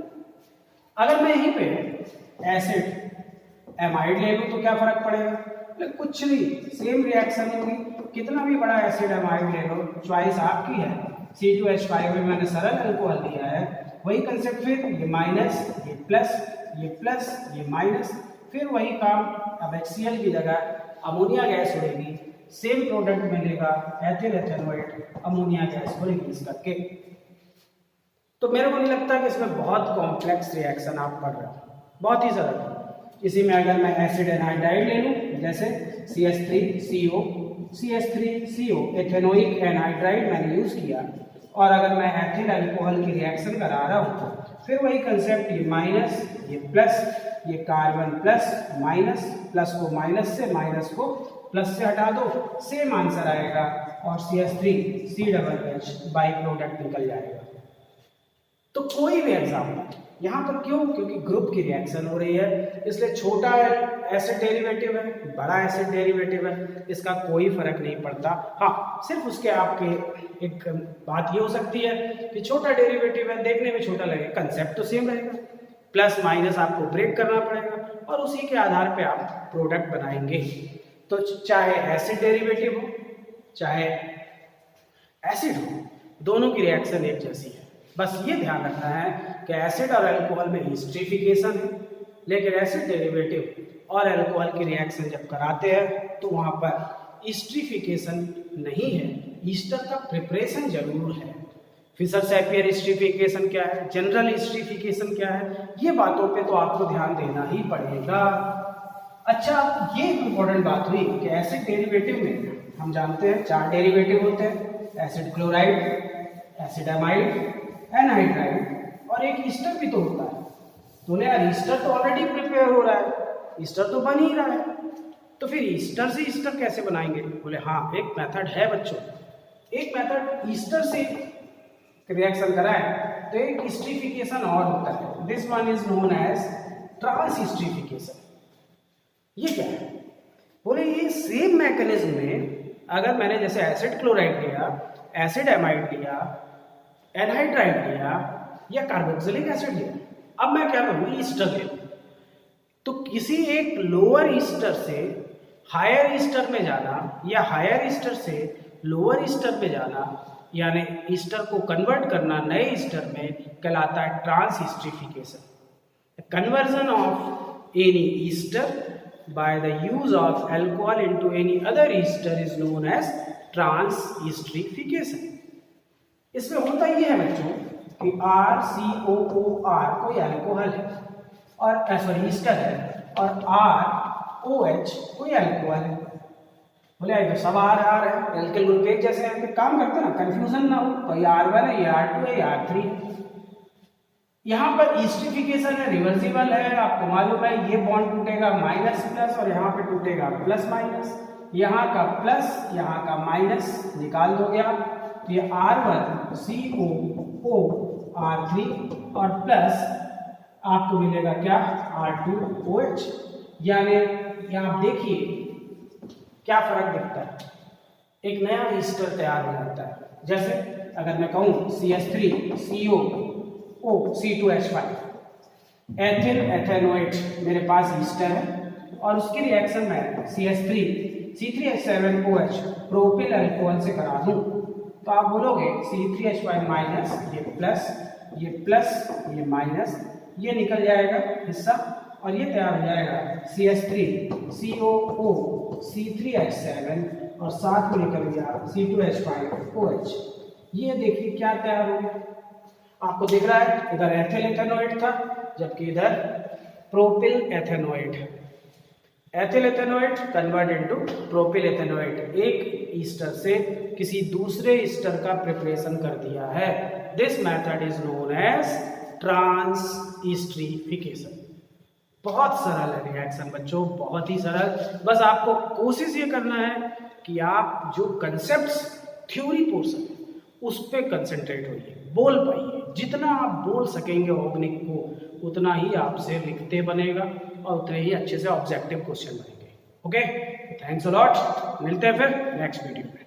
अगर मैं यहीं पे एसिड एमाइड ले लूँ तो क्या फर्क पड़ेगा? कुछ नहीं, सेम रिएक्शन होगी। कितना भी बड़ा एसिड एमाइड ले लो, चॉइस आपकी है। C2H5 में मैंने सरल अल्कोहल दिया है, वही कंसेप्ट, फिर ये माइनस, ये प्लस, ये प्लस, ये माइनस, फिर वही काम। अब HCl की जगह अमोनिया गैस उड़ेगी, सेम प्रोडक्ट मिलेगा एथिल एथेनोएट, अमोनिया गैस को रिलीज करके। तो मेरे को नहीं लगता कि इसमें बहुत कॉम्प्लेक्स रिएक्शन आप पढ़ रहे हो, बहुत ही सरल। इसी में अगर मैं एसिड एनहाइड्राइड ले लूँ, जैसे CH3CO एथेनोइक एनहाइड्राइड मैंने यूज किया, और अगर मैं एथिल अल्कोहल की रिएक्शन करा रहा हूँ, फिर वही कंसेप्ट, ये माइनस, ये प्लस, ये कार्बन प्लस माइनस, प्लस को माइनस से, माइनस को प्लस से हटा दो, सेम आंसर आएगा और CH3COOH बाई प्रोडक्ट निकल जाएगा। तो कोई भी एग्जाम्पल यहाँ पर क्यों? क्योंकि ग्रुप की रिएक्शन हो रही है, इसलिए छोटा एसिड डेरिवेटिव है, बड़ा एसिड डेरिवेटिव है, इसका कोई फर्क नहीं पड़ता। हाँ, सिर्फ उसके आपके एक बात ये हो सकती है कि छोटा डेरिवेटिव है, देखने में छोटा लगे, कंसेप्ट तो सेम रहेगा, प्लस माइनस आपको ब्रेक करना पड़ेगा और उसी के आधार पे आप प्रोडक्ट बनाएंगे। तो चाहे एसिड डेरिवेटिव हो चाहे एसिड हो, दोनों की रिएक्शन एक जैसी है। बस ये ध्यान रखना है कि एसिड और अल्कोहल में एस्टरिफिकेशन है, लेकिन एसिड डेरिवेटिव और अल्कोहल की रिएक्शन जब कराते हैं तो वहाँ पर एस्टरिफिकेशन नहीं है, ईस्टर का प्रिपरेशन जरूर है। फिशर सैपियर एस्टरिफिकेशन क्या है, जनरल एस्टरिफिकेशन क्या है, ये बातों पे तो आपको ध्यान देना ही पड़ेगा। अच्छा, ये इंपॉर्टेंट बात हुई कि एसिड डेरिवेटिव में हम जानते हैं 4 डेरिवेटिव होते हैं, acid chloride, acid amide, anhydride और एक ईस्टर भी तो होता है। तो यार ईस्टर तो ऑलरेडी प्रिपेयर हो रहा है, ईस्टर तो बन ही रहा है, तो फिर ईस्टर से ईस्टर कैसे बनाएंगे? बोले हाँ, एक मेथड है बच्चों, एक मेथड ईस्टर से रिएक्शन कराए तो एक एस्टरिफिकेशन और होता है, this one is known as trans esterification. ये क्या है? बोले ये सेम मैकेनिज्म में अगर मैंने जैसे एसिड क्लोराइड लिया, एसिड एमाइड लिया, एनहाइड्राइड लिया या कार्बोक्सिलिक एसिड लिया, अब मैं क्या करूँ, ईस्टर ले लूँ, तो किसी एक लोअर ईस्टर से हायर ईस्टर में जाना या हायर ईस्टर से लोअर ईस्टर में जाना, यानी ईस्टर को कन्वर्ट करना नए ईस्टर में, कहलाता है trans esterification. Conversion of any ester by the use of alcohol into any other ester is known as trans esterification। इसमें होता ये है बच्चों कि RCOOR कोई अल्कोहल है और सॉरी ईस्टर है और ROH कोई अल्कोहल है। बोले तो सब R है, एल्किल ग्रुप एक जैसे हैं, काम करते ना, कंफ्यूजन ना हो, तो ये R1 है, ये R2 है, ये R3 है। यहाँ पर एस्टरिफिकेशन है, रिवर्सिबल है, आपको मालूम है, ये बॉन्ड टूटेगा माइनस प्लस और यहाँ पे टूटेगा प्लस माइनस, यहाँ का प्लस यहाँ का माइनस निकाल दोगे आप, तो ये R1CO R3 और प्लस आपको मिलेगा क्या R2OH। यानी आप देखिए क्या फर्क दिखता है, एक नया रेजिस्टर तैयार हो जाता है। जैसे अगर मैं कहूँ CH3CO C2H5 एथिल एथेनोएट मेरे पास रेजिस्टर है और उसकी रिएक्शन मैं CH3 C3H7OH प्रोपिल अल्कोहल से करा दूं तो आप बोलोगे C3H5 माइनस, ये माइनस, ये निकल जाएगा हिस्सा और ये तैयार हो जाएगा CH3COO C3H7 और साथ में निकल गया C2H5OH। ये देखिए क्या तैयार हो गया, आपको दिख रहा है इधर एथिल एथेनोएट था जबकि इधर propyl ethanoate. Ethyl ethanoate convert into propyl ethanoate, एक ईस्टर से किसी दूसरे ईस्टर का प्रिपरेशन कर दिया है। This method is known as transesterification. बहुत सरल है रिएक्शन बच्चों, बहुत ही सरल। बस आपको कोशिश ये करना है कि आप जो कंसेप्ट्स थ्योरी पोर्शन उस पे कंसंट्रेट होइए, बोल पाइए। जितना आप बोल सकेंगे ऑर्गेनिक को उतना ही आपसे लिखते बनेगा और उतने ही अच्छे से ऑब्जेक्टिव क्वेश्चन बनेंगे। ओके, थैंक्स अ लॉट, मिलते हैं फिर नेक्स्ट वीडियो में।